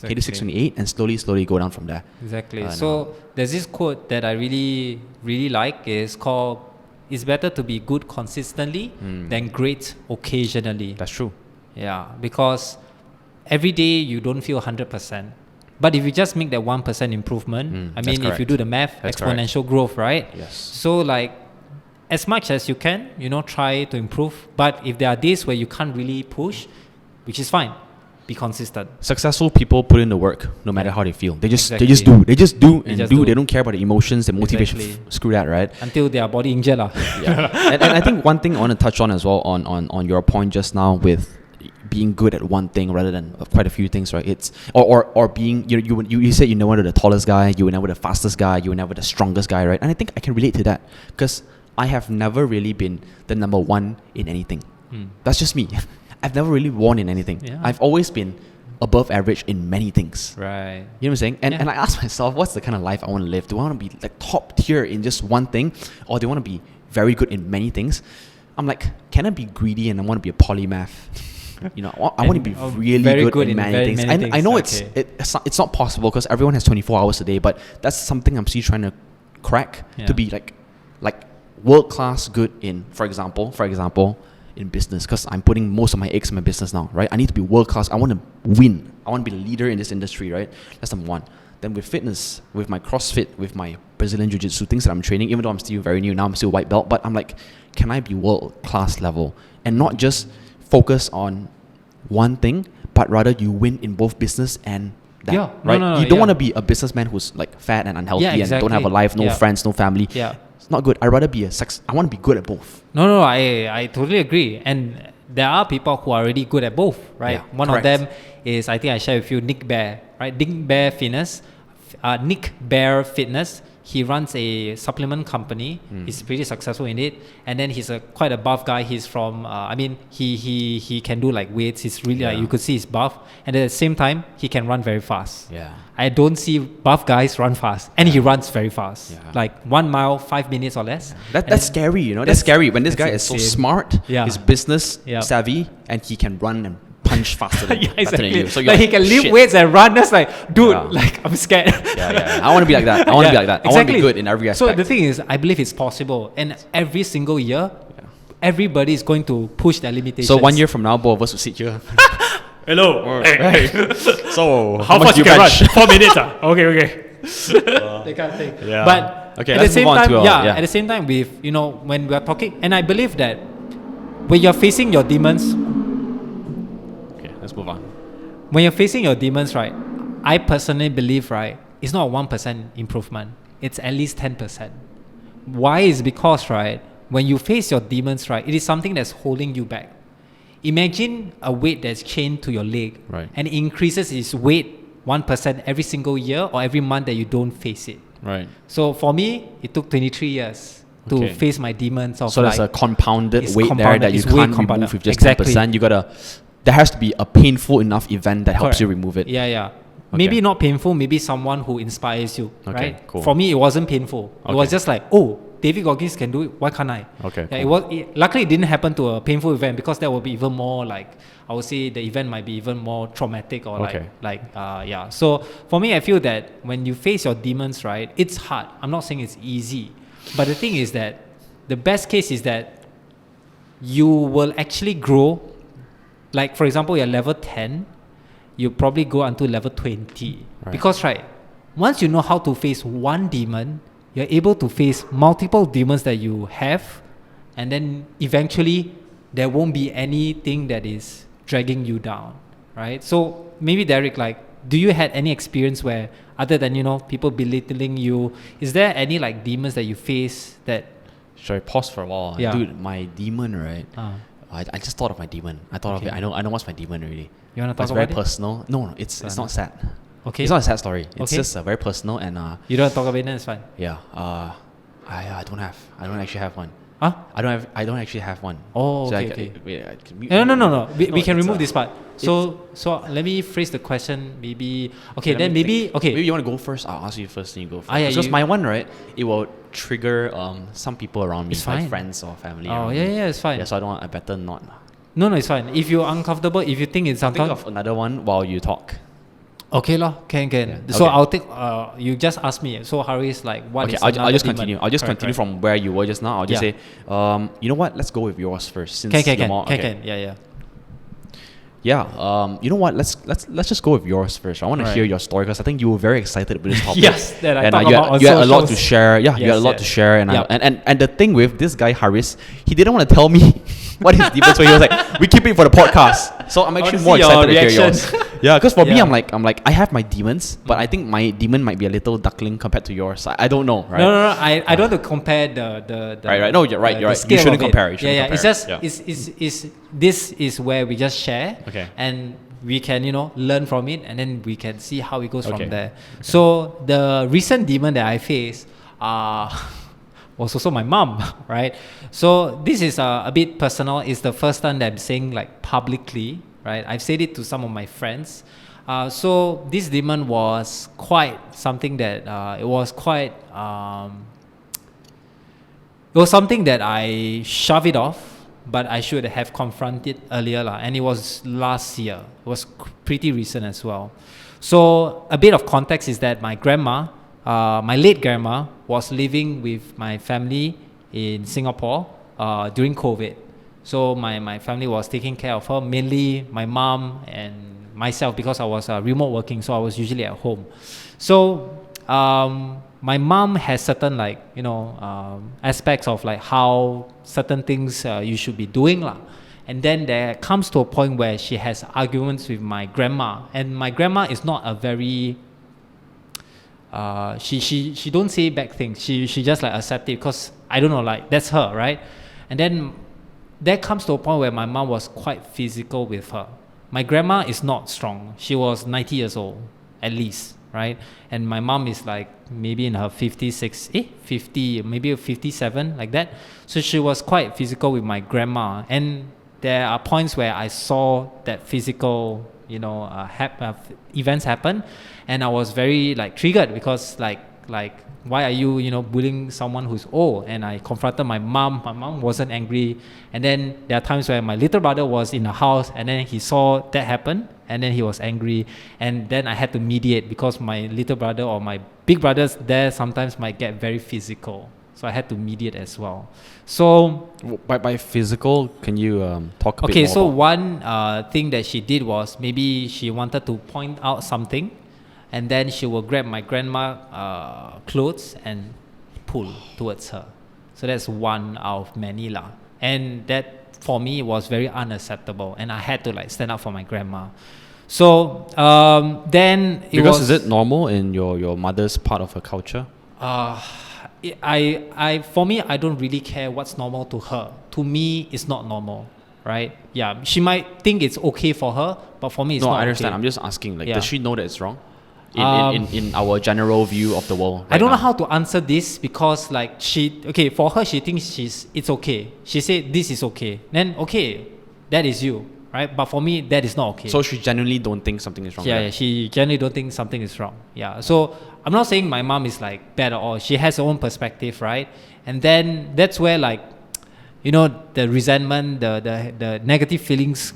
S2: Can you do 6:28? And slowly go down from there.
S1: Exactly. So there's this quote that I really, really like. It's called, "It's better to be good consistently than great occasionally."
S2: That's true.
S1: Yeah, because every day you don't feel 100%. But if you just make that 1% improvement, if you do the math, that's exponential growth, right?
S2: Yes.
S1: So like, as much as you can, try to improve. But if there are days where you can't really push, which is fine, be consistent.
S2: Successful people put in the work, no matter how they feel. They just do. They don't care about the emotions, the motivation. Screw that, right?
S1: Until their body injured.
S2: Yeah. and I think one thing I want to touch on as well on your point just now with being good at one thing rather than quite a few things, right? It's or being you said you know the tallest guy, you were never the fastest guy, you were never the strongest guy, right? And I think I can relate to that because I have never really been the number one in anything. That's just me. I've never really won in anything.
S1: Yeah.
S2: I've always been above average in many things.
S1: Right.
S2: You know what I'm saying? And I ask myself, what's the kind of life I want to live? Do I want to be like top tier in just one thing, or do I want to be very good in many things? I'm like, can I be greedy and I want to be a polymath? You know, I want to be really good in many things. I know it's not possible because everyone has 24 hours a day, but that's something I'm still trying to crack to be like world class good in, for example, in business, because I'm putting most of my eggs in my business now, right? I need to be world class. I want to win. I want to be the leader in this industry, right? That's number one. Then with fitness, with my CrossFit, with my Brazilian Jiu-Jitsu, things that I'm training, even though I'm still very new now, I'm still white belt, but I'm like, can I be world class level and not just focus on one thing, but rather you win in both business and that, right?
S1: No,
S2: you don't want to be a businessman who's like fat and unhealthy and don't have a life, no friends, no family.
S1: Yeah.
S2: It's not good. I'd rather be I want to be good at both.
S1: No, I totally agree. And there are people who are already good at both, right?
S2: Yeah,
S1: One of them is, I think I shared with you, Nick Bear, right? Nick Bear Fitness. He runs a supplement company. He's pretty successful in it. And then he's quite a buff guy. He's from, he can do like weights. He's really like, you could see he's buff. And at the same time, he can run very fast.
S2: Yeah.
S1: I don't see buff guys run fast. And he runs very fast.
S2: Yeah.
S1: Like 1 mile, 5 minutes or less.
S2: That's scary, you know. That's scary when this guy is so smart, he's business savvy, and he can run and punch faster than, better than you. So
S1: like he can lift weights and run. That's like, dude, like I'm scared.
S2: I want to be like that. I want to be like that. I want to be good in every aspect.
S1: So the thing is, I believe it's possible. And every single year, everybody is going to push their limitations.
S2: So 1 year from now, both of us will sit here.
S3: Hello.
S2: Hey. So
S3: how much you can run? 4 minutes. Okay.
S1: That kind of thing.
S3: Yeah.
S1: But
S2: okay,
S1: at the same time, at the same time, with when we are talking, and I believe that when you're facing your demons.
S2: Let's move on.
S1: When you're facing your demons, right, I personally believe, right, it's not a 1% improvement. It's at least 10%. Why is because, right, when you face your demons, right, it is something that's holding you back. Imagine a weight that's chained to your leg,
S2: right,
S1: and it increases its weight 1% every single year or every month that you don't face it.
S2: Right.
S1: So for me, it took 23 years to face my demons. So
S2: there's a compounded weight there that you can't remove with just 10%. There has to be a painful enough event that helps you remove it.
S1: Yeah. Okay. Maybe not painful, maybe someone who inspires you, right?
S2: Cool.
S1: For me, it wasn't painful. It was just like, oh, David Goggins can do it, why can't I?
S2: Okay.
S1: Yeah, cool. Luckily, it didn't happen to a painful event because that would be even more like, I would say the event might be even more traumatic or So for me, I feel that when you face your demons, right, it's hard. I'm not saying it's easy. But the thing is that the best case is that you will actually grow. Like, for example, you're level 10, you probably go until level 20. Right. Because, right, once you know how to face one demon, you're able to face multiple demons that you have, and then eventually there won't be anything that is dragging you down, right? So maybe, Derek, like, do you had any experience where, other than, people belittling you, is there any, like, demons that you face that...
S2: Should I pause for a while?
S1: Yeah.
S2: Dude, my demon, right? I just thought of my demon. I thought of it. I know what's my demon already.
S1: You want to talk about it?
S2: It's very personal. No, it's not sad.
S1: Okay.
S2: It's not a sad story. It's just very personal and
S1: you don't want to talk about it, then it's fine.
S2: Yeah. I don't actually have one.
S1: Huh?
S2: I don't actually have one.
S1: Oh,
S2: so
S1: okay.
S2: No.
S1: We can remove this part. So let me phrase the question. Maybe maybe
S2: you want to go first. I'll ask you first, then you go first. Because my one, right, it will trigger some people around me, like friends or family.
S1: Oh yeah, it's fine.
S2: Yeah, so I better not.
S1: No, it's fine. If you're uncomfortable, if you think it's uncomfortable,
S2: think of another one while you talk.
S1: Okay lor, can. Yeah. So I'll take. You just ask me. So Haris, like, what is?
S2: I'll just continue. I'll just continue from where you were just now. I'll just say, you know what? Let's go with yours first. Since
S1: can. Yeah.
S2: Yeah. You know what? Let's just go with yours first. I want to hear your story because I think you were very excited with this topic.
S1: Yes, that I talk about on
S2: you had a lot to share. Yeah, you had a lot to share. And the thing with this guy Haris, he didn't want to tell me what his demons were. He was like, we keep it for the podcast. So I'm actually more excited to hear yours. Yeah, because for me,
S1: Yeah.
S2: I'm like, I have my demons, but I think my demon might be a little duckling compared to yours. I don't know, right?
S1: No. I don't want to compare the
S2: Right. No, you're right.
S1: the
S2: You're right.
S1: scale
S2: You shouldn't
S1: of
S2: compare. You
S1: It.
S2: shouldn't
S1: Yeah. It's
S2: compare.
S1: just it's this is where we just share.
S2: Okay.
S1: And we can learn from it, and then we can see how it goes
S2: Okay.
S1: from there. So the recent demon that I faced was also my mom, right? So this is a bit personal. It's the first time that I'm saying like publicly, right? I've said it to some of my friends. So this demon was quite something that it was something that I shoved it off, but I should have confronted earlier lah. And it was last year. It was pretty recent as well. So a bit of context is that my grandma, my late grandma, was living with my family in Singapore during COVID. So my family was taking care of her, mainly my mom and myself, because I was remote working, so I was usually at home. So my mom has certain aspects of like how certain things you should be doing lah. And then there comes to a point where she has arguments with my grandma, and my grandma is not a very she don't say bad things. She just like accept it because I don't know, like that's her, right? And then there comes to a point where my mom was quite physical with her. My grandma is not strong. She was 90 years old at least, right? And my mom is like maybe in her 50, maybe 57, like that. So she was quite physical with my grandma, and there are points where I saw that physical events happen, and I was very like triggered because like why are you bullying someone who's old? And I confronted my mom. My mom wasn't angry, and then there are times where my little brother was in the house, and then he saw that happen, and then he was angry, and then I had to mediate because my little brother or my big brothers there sometimes might get very physical, so I had to mediate as well. So
S2: By physical, can you talk a bit
S1: okay,
S2: more
S1: so
S2: about?
S1: one thing that she did was maybe she wanted to point out something, and then she will grab my grandma clothes and pull towards her. So that's one out of many lah. And that for me was very unacceptable, and I had to like stand up for my grandma. So then it
S2: Because
S1: was,
S2: is it normal in your mother's part of her culture?
S1: For me, I don't really care what's normal to her. To me, it's not normal, right? Yeah, she might think it's okay for her, but for me, it's
S2: No,
S1: not
S2: I understand.
S1: okay.
S2: I'm just asking. Like,
S1: Yeah.
S2: does she know that it's wrong? In our general view of the world.
S1: I don't know
S2: now?
S1: how to answer this because like for her, she thinks it's okay. She said this is okay. Then okay, that is you, right? But for me, that is not okay.
S2: So she genuinely don't think something is wrong.
S1: Yeah,
S2: with
S1: yeah,
S2: that?
S1: she generally don't think something is wrong. Yeah, so I'm not saying my mom is like bad at all. She has her own perspective, right? And then that's where like, the resentment, the negative feelings,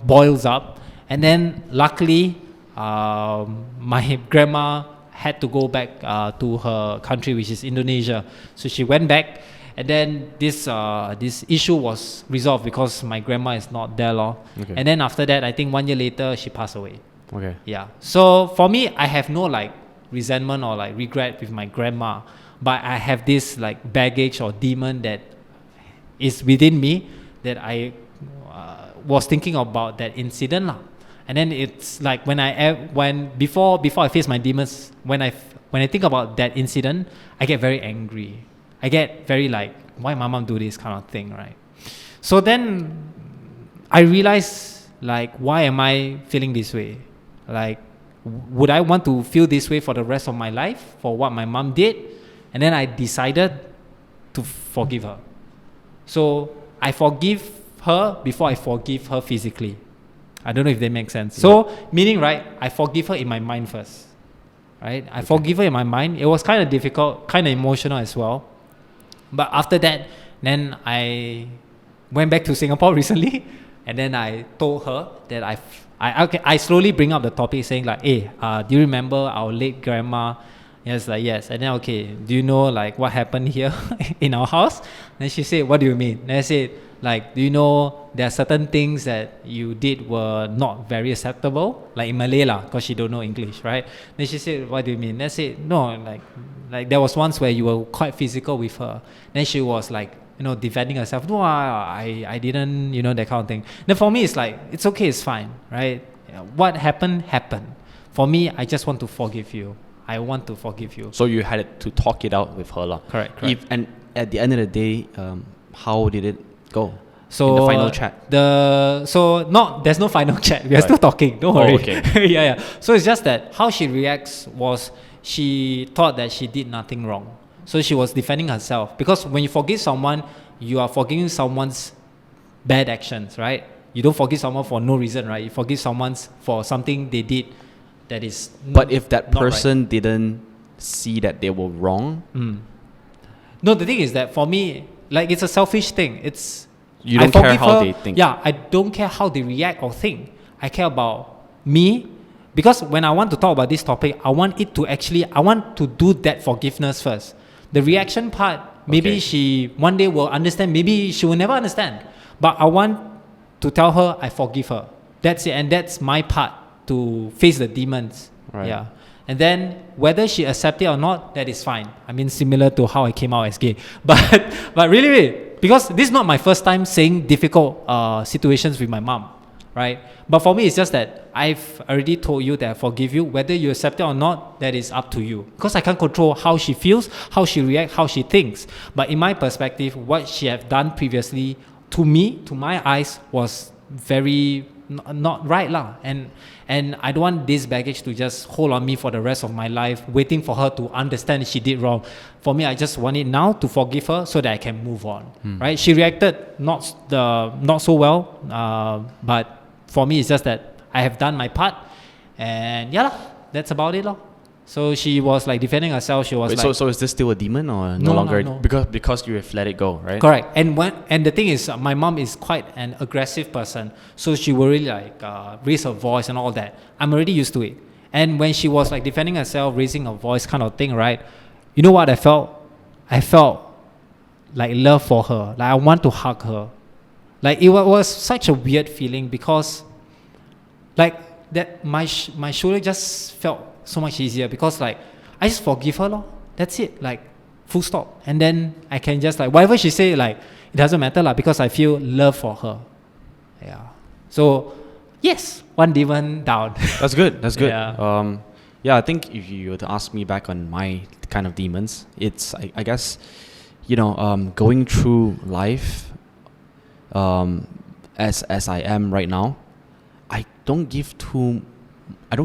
S1: boils up. And then luckily, my grandma had to go back to her country, which is Indonesia. So she went back, and then this issue was resolved because my grandma is not there, lor.
S2: Okay.
S1: And then after that, I think 1 year later, she passed away.
S2: Okay.
S1: Yeah. So for me, I have no like resentment or like regret with my grandma, but I have this like baggage or demon that is within me that I was thinking about that incident lah. And then it's like before I face my demons, when I think about that incident, I get very angry. I get very like, why my mom do this kind of thing, right? So then I realized like, why am I feeling this way? Like, would I want to feel this way for the rest of my life for what my mom did? And then I decided to forgive her. So I forgive her before I forgive her physically. I don't know if that makes sense. So meaning, right, I forgive her in my mind first, right? I forgive her in my mind. It was kind of difficult, kind of emotional as well. But after that, then I went back to Singapore recently, and then I told her that I slowly bring up the topic saying like, hey, do you remember our late grandma? Yes, like yes. And then okay, do you know like what happened here in our house? Then she said, what do you mean? Then I said, like, do you know there are certain things that you did were not very acceptable, like in Malay lah, because she don't know English, right? Then she said, what do you mean? Then I said, no, like there was once where you were quite physical with her. Then she was like, defending herself. No, I didn't, that kind of thing. Then for me, it's like, it's okay, it's fine, right? what happened. For me, I just want to forgive you. I want to forgive you.
S2: So you had to talk it out with her lah.
S1: Correct.
S2: And at the end of the day, how did it go?
S1: So
S2: in the final chat.
S1: There's no final chat. We are still talking. Don't worry.
S2: Okay.
S1: yeah. So it's just that how she reacts was she thought that she did nothing wrong. So she was defending herself, because when you forgive someone, you are forgiving someone's bad actions, right? You don't forgive someone for no reason, right? You forgive someone for something they did that is.
S2: But if that
S1: not
S2: person
S1: right.
S2: didn't see that they were wrong,
S1: no, the thing is that for me, like, it's a selfish thing. It's
S2: you don't care how they think.
S1: Yeah, I don't care how they react or think. I care about me, because when I want to talk about this topic, I want to do that forgiveness first. The reaction part, maybe she one day will understand, maybe she will never understand. But I want to tell her I forgive her. That's it, and that's my part to face the demons.
S2: Right.
S1: Yeah. And then whether she accepts it or not, that is fine. I mean, similar to how I came out as gay. But really, because this is not my first time saying difficult situations with my mom, right? But for me, it's just that I've already told you that I forgive you. Whether you accept it or not, that is up to you. Because I can't control how she feels, how she reacts, how she thinks. But in my perspective, what she have done previously, to me, to my eyes, was very not right lah. And I don't want this baggage to just hold on me for the rest of my life, waiting for her to understand she did wrong. For me, I just want it now to forgive her so that I can move on. Right? She reacted not so well, but for me, it's just that I have done my part, and that's about it lah. So she was like defending herself. She was like,
S2: so is this still a demon or
S1: No,
S2: no longer?
S1: no.
S2: Because you have let it go, right?
S1: Correct. And the thing is, my mom is quite an aggressive person, so she will really like raise her voice and all that. I'm already used to it. And when she was like defending herself, raising her voice kind of thing, right? You know what I felt? I felt like love for her. Like I want to hug her. Like it was such a weird feeling, because like that my shoulder just felt so much easier, because like I just forgive her lor. That's it, like full stop. And then I can just like whatever she say, like it doesn't matter lah, because I feel love for her. Yeah. So yes, one demon down.
S2: That's good. That's good.
S1: Yeah.
S2: I think if you were to ask me back on my kind of demons, it's I guess, going through life as I am right now, I don't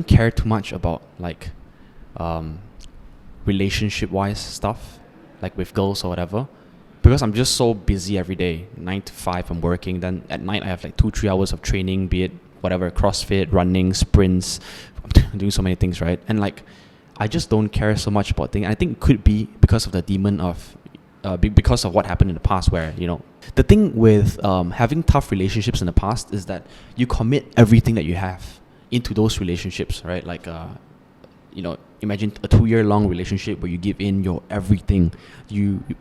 S2: care too much about like relationship wise stuff, like with girls or whatever, because I'm just so busy every day. 9 to 5 I'm working, then at night I have like 2-3 hours of training, be it whatever, CrossFit, running, sprints. I'm doing so many things, right? And like I just don't care so much about things. I think it could be because of the demon of because of what happened in the past, where the thing with having tough relationships in the past is that you commit everything that you have into those relationships, right? Like imagine a 2-year-long relationship where you give in your everything.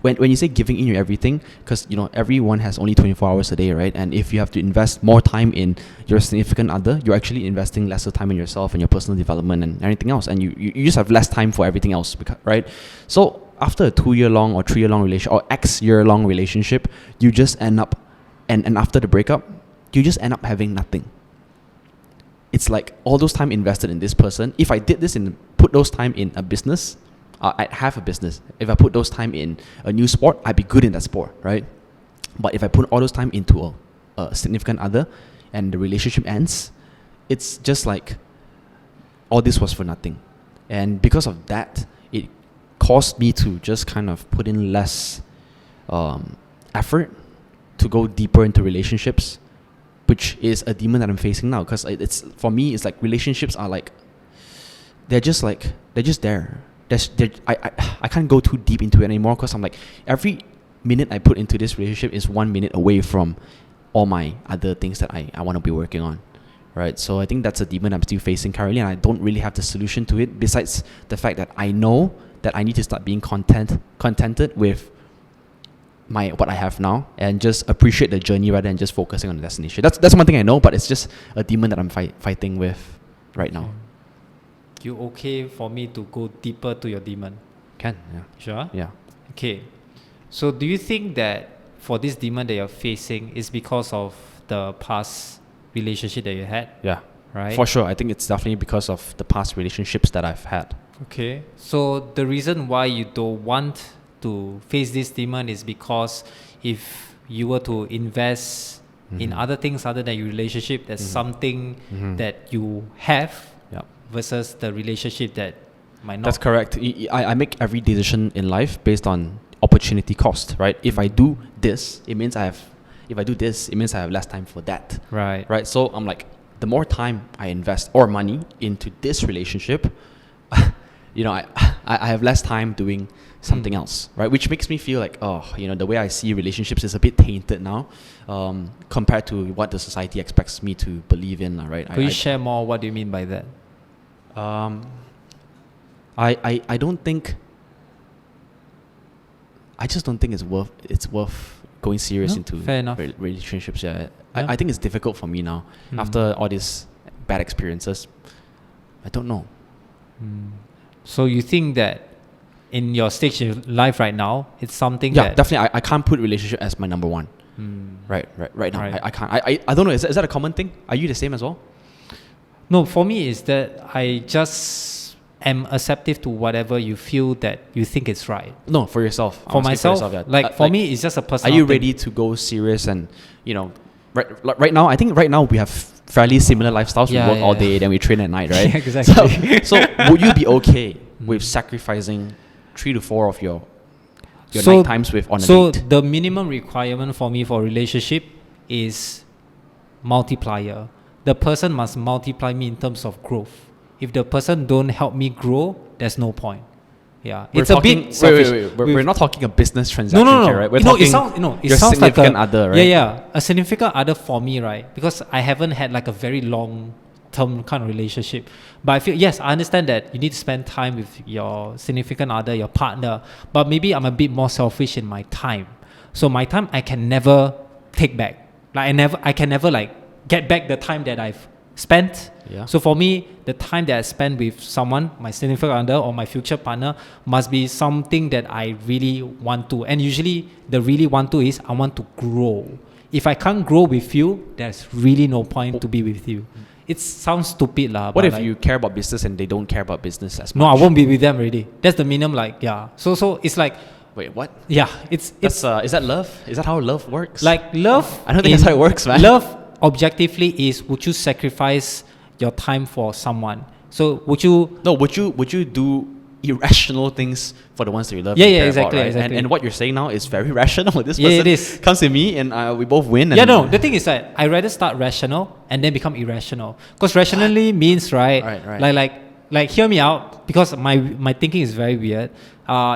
S2: When you say giving in your everything, because everyone has only 24 hours a day, right? And if you have to invest more time in your significant other, you're actually investing lesser time in yourself and your personal development and everything else, and you just have less time for everything else, right? So after a 2-year-long or 3-year-long relationship or X-year-long relationship, you just end up, and after the breakup, you just end up having nothing. It's like all those time invested in this person. If I did this put those time in a business, I'd have a business. If I put those time in a new sport, I'd be good in that sport, right? But if I put all those time into a significant other and the relationship ends, it's just like all this was for nothing. And because of that, it caused me to just kind of put in less effort to go deeper into relationships, which is a demon that I'm facing now. Because it's, for me, it's like relationships are like, they're just there. I can't go too deep into it anymore, because I'm like, every minute I put into this relationship is 1 minute away from all my other things that I want to be working on, right? So I think that's a demon I'm still facing currently, and I don't really have the solution to it, besides the fact that I know that I need to start being contented with what I have now, and just appreciate the journey rather than just focusing on the destination. That's one thing I know, but it's just a demon that I'm fighting with right now.
S1: You okay for me to go deeper to your demon?
S2: Can, yeah.
S1: Sure?
S2: Yeah.
S1: Okay. So do you think that for this demon that you're facing is because of the past relationship that you had?
S2: Yeah,
S1: right?
S2: For sure. I think it's definitely because of the past relationships that I've had.
S1: Okay. So the reason why you don't want to face this demon is because if you were to invest in other things other than your relationship, there's something that you have versus the relationship that might not.
S2: That's correct. I make every decision in life based on opportunity cost, right? If I do this, it means if I do this, it means I have less time for that.
S1: Right.
S2: Right. So I'm like, the more time I invest or money into this relationship, I have less time doing something else, right? Which makes me feel like, the way I see relationships is a bit tainted now, compared to what the society expects me to believe in, right?
S1: Could you share more? What do you mean by that?
S2: I don't think. I just don't think it's worth going serious into relationships. Yeah, I think it's difficult for me now after all these bad experiences. I don't know.
S1: So you think that in your stage of life right now, it's something that
S2: definitely I can't put relationship as my number one. Right now.
S1: Right.
S2: I can't. I don't know. Is that a common thing? Are you the same as well?
S1: No, for me is that I just am acceptive to whatever you feel that you think is right.
S2: No, for yourself.
S1: For myself, for me, it's just a personal
S2: Are you
S1: thing.
S2: ready to go serious and, right now, I think right now we have fairly similar lifestyles. We work all day, then we train at night, right?
S1: Yeah, exactly.
S2: So would you be okay with sacrificing 3 to 4 of your night times on a date?
S1: So the minimum requirement for me for a relationship is multiplier. The person must multiply me in terms of growth. If the person don't help me grow, there's no point. Yeah, it's a bit selfish.
S2: Wait. We're not talking a business transaction
S1: no.
S2: here, right? We're
S1: It
S2: talking
S1: sounds like
S2: significant other, right?
S1: Yeah, a significant other for me, right? Because I haven't had like a very long-term kind of relationship. But I feel, yes, I understand that you need to spend time with your significant other, your partner. But maybe I'm a bit more selfish in my time. So my time I can never take back. I can never get back the time that I've spent.
S2: Yeah.
S1: So for me, the time that I spend with someone, my significant other or my future partner, must be something that I really want to. And usually the really want to is I want to grow. If I can't grow with you, there's really no point to be with you. It sounds stupid lah.
S2: What if you care about business and they don't care about business as much?
S1: No, I won't be with them already. That's the minimum. So it's like.
S2: Wait, what?
S1: Yeah, it's
S2: is that love? Is that how love works?
S1: Like love.
S2: I don't think that's how it works, man.
S1: Love objectively is, would you sacrifice your time for someone? So would you?
S2: No, would you do irrational things for the ones that you love?
S1: Yeah,
S2: and care
S1: exactly,
S2: about, right?
S1: exactly.
S2: And what you're saying now is very rational. This person
S1: it is.
S2: comes to me and we both win. And
S1: The thing is that I rather start rational and then become irrational. Because rationally means
S2: Right.
S1: Like hear me out, because my thinking is very weird.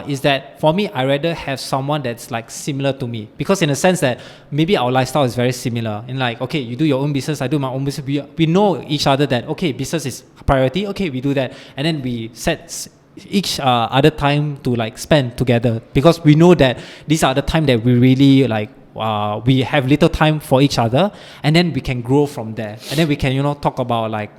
S1: Is that for me, I rather have someone that's like similar to me, because in a sense that maybe our lifestyle is very similar. In like, okay, you do your own business, I do my own business. We know each other that, okay, business is a priority. Okay, we do that, and then we set each other time to like spend together, because we know that these are the time that we really we have little time for each other, and then we can grow from there, and then we can talk about like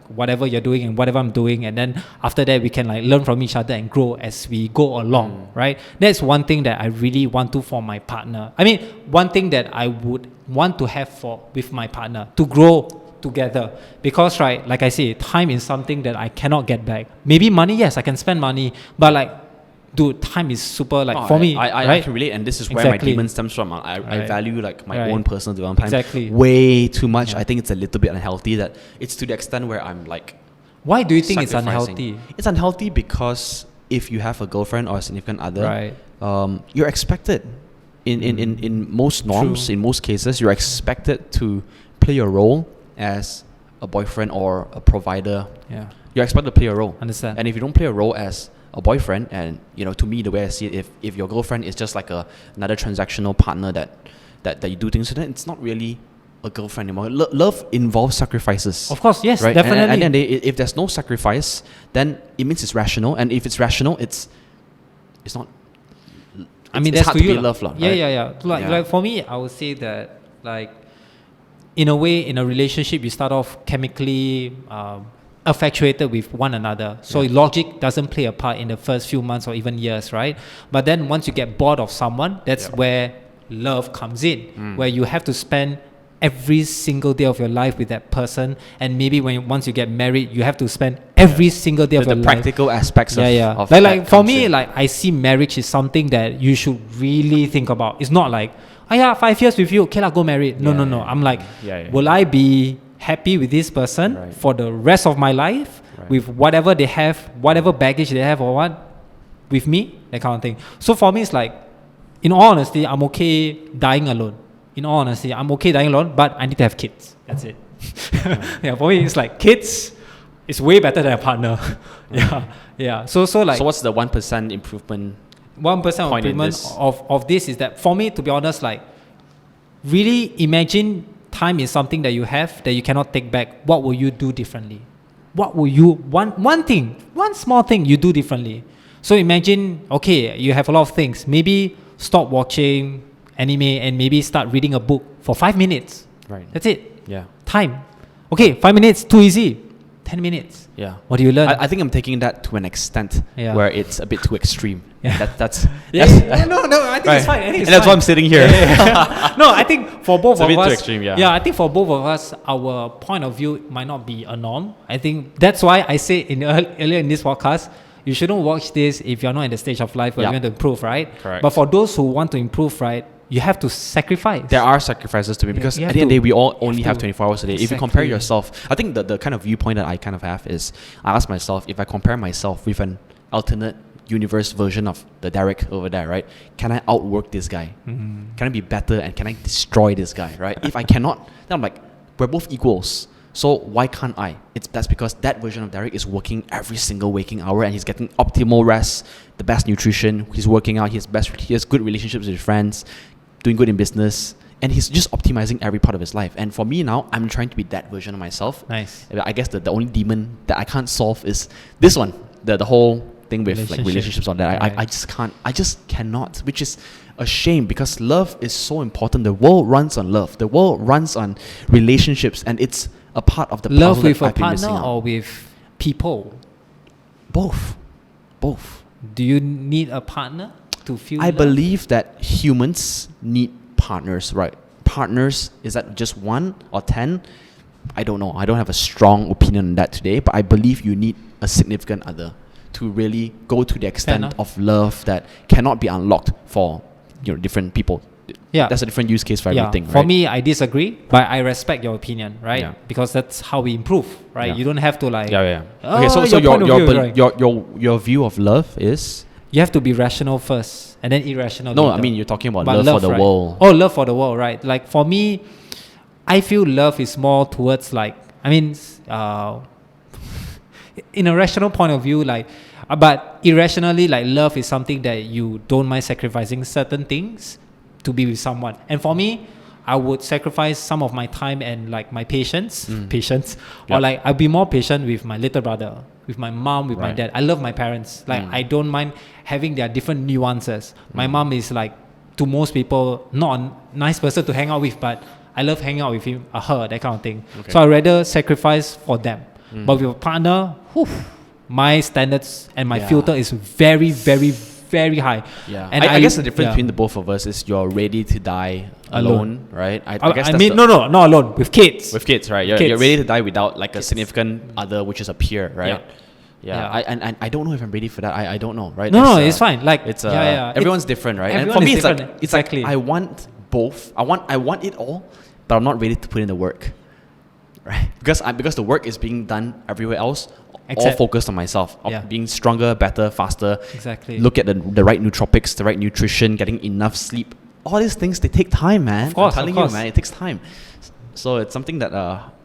S1: whatever you're doing and whatever I'm doing, and then after that we can like learn from each other and grow as we go along. Right? That's one thing that I really want to for my partner. I mean, one thing that I would want to have with my partner, to grow together, because like I say, time is something that I cannot get back. Maybe money, yes, I can spend money, but dude, time is super for me.
S2: I can relate, and this is where my demon stems from. I value my own personal development time way too much. I think it's a little bit unhealthy. That it's to the extent where I'm like.
S1: Why do you think it's unhealthy?
S2: It's unhealthy because if you have a girlfriend or a significant other, you're expected in most norms, in most cases, you're expected to play your role as a boyfriend or a provider.
S1: Yeah,
S2: you're expected to play a role.
S1: Understand?
S2: And if you don't play a role as a boyfriend, and to me, the way I see it, if your girlfriend is just like another transactional partner that you do things with, then it's not really a girlfriend anymore. Love involves sacrifices.
S1: Of course, yes,
S2: right?
S1: definitely.
S2: And then if there's no sacrifice, then it means it's rational. And if it's rational, it's not.
S1: I mean,
S2: it's
S1: that's
S2: hard
S1: to
S2: to
S1: you.
S2: Be love, right?
S1: Yeah. Like for me, I would say that in a way, in a relationship, you start off chemically infatuated with one another. So logic doesn't play a part in the first few months or even years, right? But then once you get bored of someone, that's where love comes in, where you have to spend every single day of your life with that person, and maybe once you get married, you have to spend every single day of
S2: The
S1: your life.
S2: practical aspects of
S1: Like
S2: that
S1: for
S2: comes
S1: me,
S2: in.
S1: like I see marriage is something that you should really think about. It's not like, oh yeah, 5 years with you, okay lah, go married. No. I'm like, will I be happy with this person
S2: Right.
S1: for the rest of my life,
S2: Right.
S1: with whatever they have, whatever baggage they have or what, with me, that kind of thing. So for me, it's like, in all honesty, I'm okay dying alone. In all honesty, I'm okay dying alone, but I need to have kids. That's it. Yeah, for me, it's like kids is way better than a partner. Yeah. So like,
S2: So what's the 1% improvement?
S1: 1%
S2: point in
S1: improvement
S2: this?
S1: of this is that, for me, to be honest, like, really imagine time is something that you have that you cannot take back. What will you do differently? What will you, one small thing you do differently? So imagine, okay, you have a lot of things. Maybe stop watching anime and maybe start reading a book for 5 minutes.
S2: Right.
S1: That's it.
S2: Yeah.
S1: Time. Okay, 5 minutes, too easy. 10 minutes.
S2: Yeah.
S1: What do you learn?
S2: I think I'm taking that to an extent
S1: Yeah.
S2: where it's a bit too extreme.
S1: Yeah.
S2: That's
S1: No, I think it's fine. I think
S2: and
S1: it's
S2: that's why
S1: fine.
S2: I'm sitting here.
S1: No, I think for both
S2: It's a
S1: of
S2: bit too
S1: us,
S2: extreme, yeah.
S1: I think for both of us, our point of view might not be a norm. I think that's why I say earlier in this podcast, you shouldn't watch this if you're not in the stage of life where you
S2: Yup.
S1: want to improve, right?
S2: Correct.
S1: But for those who want to improve, right, you have to sacrifice.
S2: There are sacrifices to be because
S1: you
S2: at
S1: have
S2: the end of the day,
S1: to-
S2: we all
S1: you
S2: only
S1: have
S2: have
S1: to.
S2: 24 hours a day. If you compare
S1: Exactly.
S2: yourself, I think the kind of viewpoint that I kind of have is I ask myself, if I compare myself with an alternate universe version of the Derek over there, right? Can I outwork this guy?
S1: Mm-hmm.
S2: Can I be better and can I destroy this guy, right? If I cannot, then I'm like, we're both equals. So why can't I? That's because that version of Derek is working every single waking hour and he's getting optimal rest, the best nutrition, he's working out, he has good relationships with his friends, doing good in business, and he's just optimizing every part of his life. And for me now, I'm trying to be that version of myself.
S1: Nice.
S2: I guess the only demon that I can't solve is this one, the whole thing with like relationships on that.
S1: Right.
S2: I just cannot, which is a shame because love is so important. The world runs on love. The world runs on relationships, and it's a part of the
S1: Love
S2: puzzle
S1: with
S2: that
S1: a
S2: I've been missing
S1: partner
S2: out.
S1: or with people?
S2: Both.
S1: Do you need a partner to feel
S2: I
S1: love?
S2: believe that humans need partners, right? Partners, is that just 1 or 10? I don't know. I don't have a strong opinion on that today, but I believe you need a significant other to really go to the extent
S1: enough.
S2: of love that cannot be unlocked for different people.
S1: Yeah.
S2: That's a different use case for everything,
S1: For
S2: right?
S1: me, I disagree, but I respect your opinion, right?
S2: Yeah.
S1: Because that's how we improve, right?
S2: Yeah.
S1: You don't have to like.
S2: Yeah.
S1: Oh,
S2: Okay, so
S1: your point of view, right.
S2: your view of love is
S1: You have to be rational first, and then irrational.
S2: no.
S1: later.
S2: I mean, you're talking about
S1: But
S2: love for the
S1: right?
S2: world.
S1: Oh, love for the world, right? Like for me, I feel love is more towards like, I mean, in a rational point of view, like, but irrationally, like love is something that you don't mind sacrificing certain things to be with someone. And for me, I would sacrifice some of my time and like my patience, or
S2: Yep.
S1: like I'll be more patient with my little brother, with my mom, with my
S2: Right.
S1: dad. I love my parents. Like I don't mind having their different nuances. My mom is like, to most people, not a nice person to hang out with, but I love hanging out with him, her, that kind of thing.
S2: Okay.
S1: So I rather sacrifice for them. But with a partner, my standards and my
S2: Yeah.
S1: filter is very, very, very high.
S2: Yeah,
S1: And
S2: I guess the difference
S1: yeah.
S2: between the both of us is you're ready to die alone, right? I guess
S1: I
S2: that's
S1: mean, no, not alone, with kids.
S2: with kids, right? You're
S1: Kids.
S2: ready to die without like a significant other, which is a peer, right?
S1: Yeah.
S2: And I don't know if I'm ready for that. I don't know, right?
S1: No,
S2: That's,
S1: it's fine. Like,
S2: It's
S1: yeah.
S2: everyone's different, right? And
S1: everyone
S2: for me,
S1: is
S2: it's like
S1: different.
S2: it's
S1: Exactly.
S2: like I want both. I want it all, but I'm not ready to put in the work, right? Because the work is being done everywhere else. All
S1: Except-
S2: focused on myself, of
S1: Yeah.
S2: being stronger, better, faster.
S1: Exactly.
S2: Look at the right nootropics, the right nutrition, getting enough sleep. All these things, they take time, man.
S1: Of course,
S2: I'm telling
S1: of course.
S2: you, man, it takes time. So it's something that,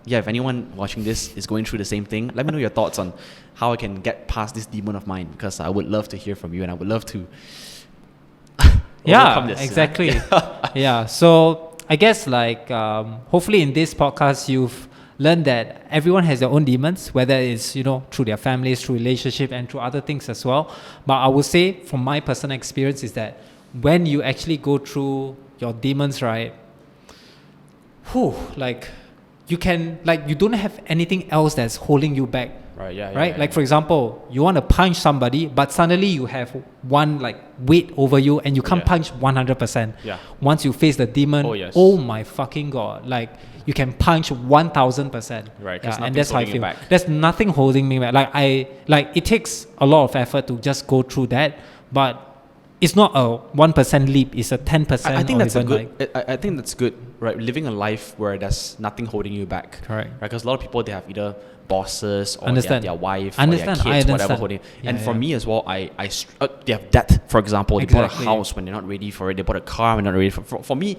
S2: if anyone watching this is going through the same thing, let me know your thoughts on how I can get past this demon of mine, because I would love to hear from you and I would love to overcome this.
S1: Exactly. Yeah. So I guess like hopefully in this podcast you've learned that everyone has their own demons, whether it's through their families, through relationship, and through other things as well. But I would say from my personal experience is that when you actually go through your demons, right? Like you can, like, you don't have anything else that's holding you back.
S2: Right, yeah.
S1: Right? Like, for example, you want to punch somebody, but suddenly you have one, like, weight over you and you can't punch 100%.
S2: Yeah.
S1: Once you face the demon,
S2: Oh, yes.
S1: oh my fucking God. Like, you can punch 1000%.
S2: Right, 'cause
S1: and that's how I
S2: nothing's holding you
S1: feel.
S2: back.
S1: There's nothing holding me back. Like, it takes a lot of effort to just go through that, but it's not a 1% leap, it's a 10%.
S2: I think
S1: or
S2: that's a
S1: even
S2: good. I think that's good, right? Living a life where there's nothing holding you back.
S1: Correct.
S2: Right, because a lot of people, they have either bosses or
S1: Understand.
S2: their wife
S1: Understand.
S2: or their
S1: I
S2: kids, whatever
S1: understand.
S2: holding.
S1: Yeah,
S2: And for
S1: yeah.
S2: me as well, they have debt. For example, they bought
S1: Exactly.
S2: a house when they're not ready for it. They bought a car when they're not ready for me.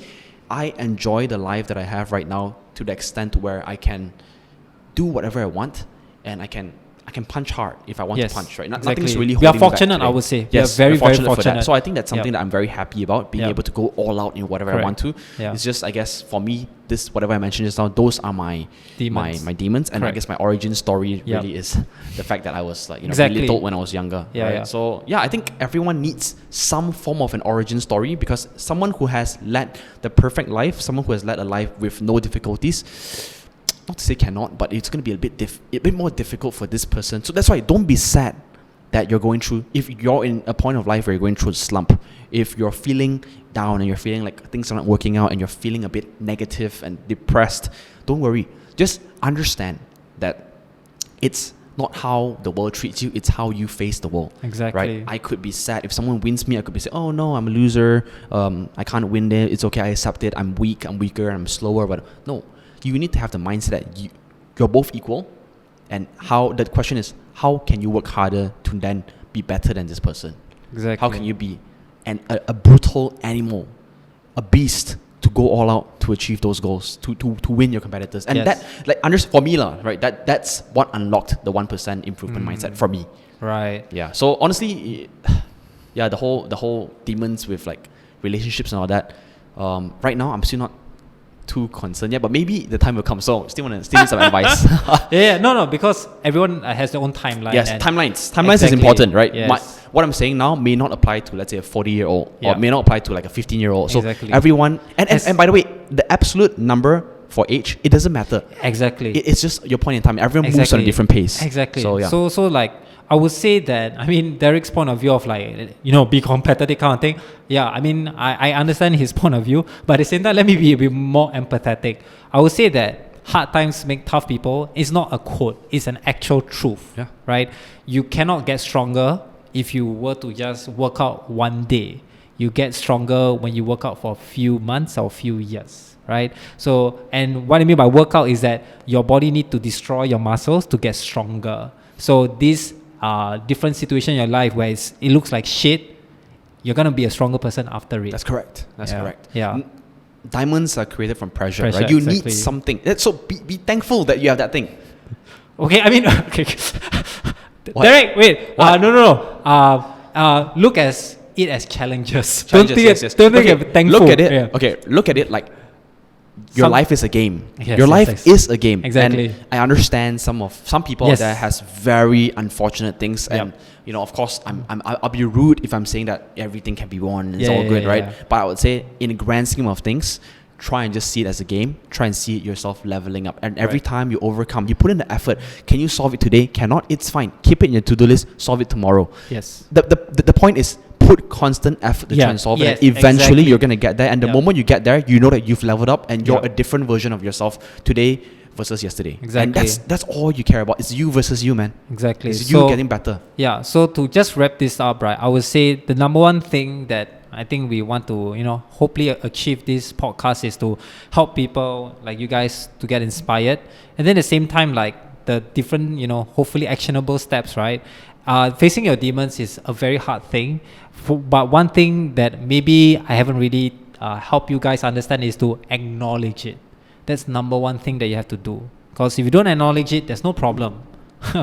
S2: I enjoy the life that I have right now to the extent where I can do whatever I want, and I can punch hard if I want
S1: Yes,
S2: to punch, right?
S1: exactly.
S2: Nothing's really
S1: We are
S2: holding me back
S1: fortunate,
S2: today.
S1: I would say.
S2: Yes,
S1: we are very,
S2: we're
S1: very
S2: for that.
S1: fortunate.
S2: So I think that's something
S1: Yep.
S2: that I'm very happy about, being
S1: Yep.
S2: able to go all out in whatever I
S1: Correct.
S2: want to.
S1: Yeah.
S2: It's just, I guess, for me, this, whatever I mentioned just now, those are my
S1: Demons.
S2: my demons. And I
S1: Correct.
S2: guess my origin story
S1: Yep.
S2: really is the fact that I was, like,
S1: Exactly.
S2: belittled when I was younger.
S1: Yeah,
S2: right?
S1: yeah.
S2: So yeah, I think everyone needs some form of an origin story, because someone who has led the perfect life, someone who has led a life with no difficulties, not to say cannot, but it's going to be a bit more difficult for this person. So that's why don't be sad that you're going through. If you're in a point of life where you're going through a slump, if you're feeling down and you're feeling like things are not working out and you're feeling a bit negative and depressed, don't worry. Just understand that it's not how the world treats you, it's how you face the world.
S1: Exactly.
S2: Right? I could be sad. If someone wins me, I could be saying, oh no, I'm a loser. I can't win there. It's okay. I accept it. I'm weak. I'm weaker. I'm slower. But no, you need to have the mindset that you're both equal. And how the question is, how can you work harder to then be better than this person?
S1: Exactly.
S2: How can you be a brutal animal, a beast, to go all out to achieve those goals, to win your competitors? And
S1: Yes.
S2: that, like, for me, right, that's what unlocked the 1% improvement mindset for me.
S1: Right.
S2: Yeah. So honestly, yeah, the whole demons with, like, relationships and all that. Right now, I'm still not too concerned yet, but maybe the time will come. So still need some advice.
S1: No, because everyone has their own timeline.
S2: Yes,
S1: and
S2: timelines is
S1: Exactly.
S2: important, right?
S1: Yes.
S2: What I'm saying now may not apply to, let's say, a 40-year-old,
S1: Yeah.
S2: or may not apply to, like, a 15-year-old. So
S1: Exactly.
S2: everyone,
S1: Has-
S2: and by the way, the absolute number for age, it doesn't matter.
S1: Exactly.
S2: It's just your point in time. Everyone moves on a different pace.
S1: Exactly.
S2: So yeah.
S1: So like, I would say that, I mean, Derek's point of view of, like, be competitive kind of thing. Yeah, I mean, I understand his point of view, but at the same time, let me be a bit more empathetic. I would say that hard times make tough people. It's not a quote, it's an actual truth.
S2: Yeah.
S1: Right? You cannot get stronger if you were to just work out one day. You get stronger when you work out for a few months or a few years. Right? So, and what I mean by workout is that your body need to destroy your muscles to get stronger. So this different situation in your life where it looks like shit, you're going to be a stronger person after it.
S2: That's correct. That's
S1: Yeah.
S2: correct.
S1: Yeah.
S2: Diamonds are created from pressure,
S1: Pressure,
S2: right? You
S1: exactly.
S2: need something. So be thankful that you have that thing.
S1: Okay, I mean, okay.
S2: What?
S1: Derek, wait.
S2: What?
S1: No. Look at it as challenges. Don't think
S2: Yes, yes.
S1: Don't think
S2: Okay,
S1: of thankful.
S2: look at it.
S1: Yeah.
S2: Okay, look at it like your
S1: Some-
S2: life is a game.
S1: Yes,
S2: your
S1: yes,
S2: life
S1: yes.
S2: is a game.
S1: Exactly.
S2: And I understand some people
S1: Yes.
S2: that has very unfortunate things, and
S1: Yep.
S2: of course, I'll be rude if I'm saying that everything can be won and it's
S1: Yeah,
S2: all
S1: yeah,
S2: good,
S1: yeah,
S2: right?
S1: yeah.
S2: But I would say, in the grand scheme of things, try and just see it as a game. Try and see it yourself leveling up. And every
S1: Right.
S2: time you overcome, you put in the effort. Can you solve it today? Cannot? It's fine. Keep it in your to-do list. Solve it tomorrow.
S1: Yes.
S2: The point is, put constant effort to
S1: Yeah,
S2: try and solve
S1: yes,
S2: it. And eventually,
S1: exactly.
S2: you're going to get there. And the
S1: Yeah.
S2: moment you get there, you know that you've leveled up and you're
S1: Yeah.
S2: a different version of yourself today versus yesterday.
S1: Exactly.
S2: And that's all you care about. It's you versus you, man.
S1: Exactly.
S2: It's you getting better.
S1: Yeah, so to just wrap this up, right, I would say the number one thing that I think we want to, hopefully achieve this podcast is to help people like you guys to get inspired. And then at the same time, like the different, hopefully actionable steps, right? Facing your demons is a very hard thing. But one thing that maybe I haven't really helped you guys understand is to acknowledge it. That's number one thing that you have to do. Because if you don't acknowledge it, there's no problem.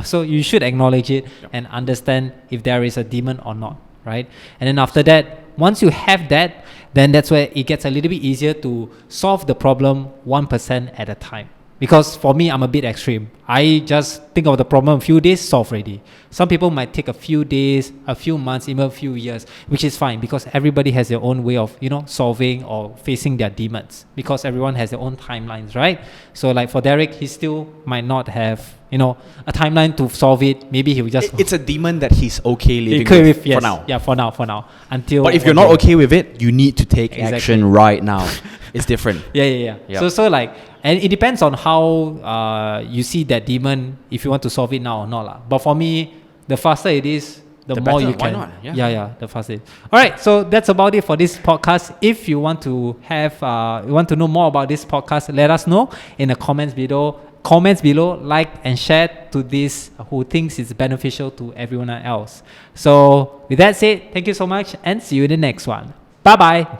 S1: So you should acknowledge it and understand if there is a demon or not, right? And then after that, once you have that, then that's where it gets a little bit easier to solve the problem 1% at a time, Because for me, I'm a bit extreme. I just think of the problem a few days, solve already. Some people might take a few days, a few months, even a few years, which is fine because everybody has their own way of, solving or facing their demons because everyone has their own timelines, right? So like for Derek, he still might not have, a timeline to solve it. Maybe he'll just...
S2: It's a demon that he's okay living with
S1: yes.
S2: for now.
S1: Yeah, for now. Until...
S2: But if you're not okay with it, you need to take
S1: Exactly.
S2: action right now. It's different.
S1: Yeah.
S2: Yep.
S1: So like, and it depends on how you see that demon, if you want to solve it now or not lah. But for me, the faster it is, the more
S2: better.
S1: you can.
S2: Why not?
S1: Yeah, the faster. All right, so that's about it for this podcast. If you want to know more about this podcast, let us know in the comments below. Like and share to this who thinks it's beneficial to everyone else. So with that said, thank you so much and see you in the next one. Bye bye.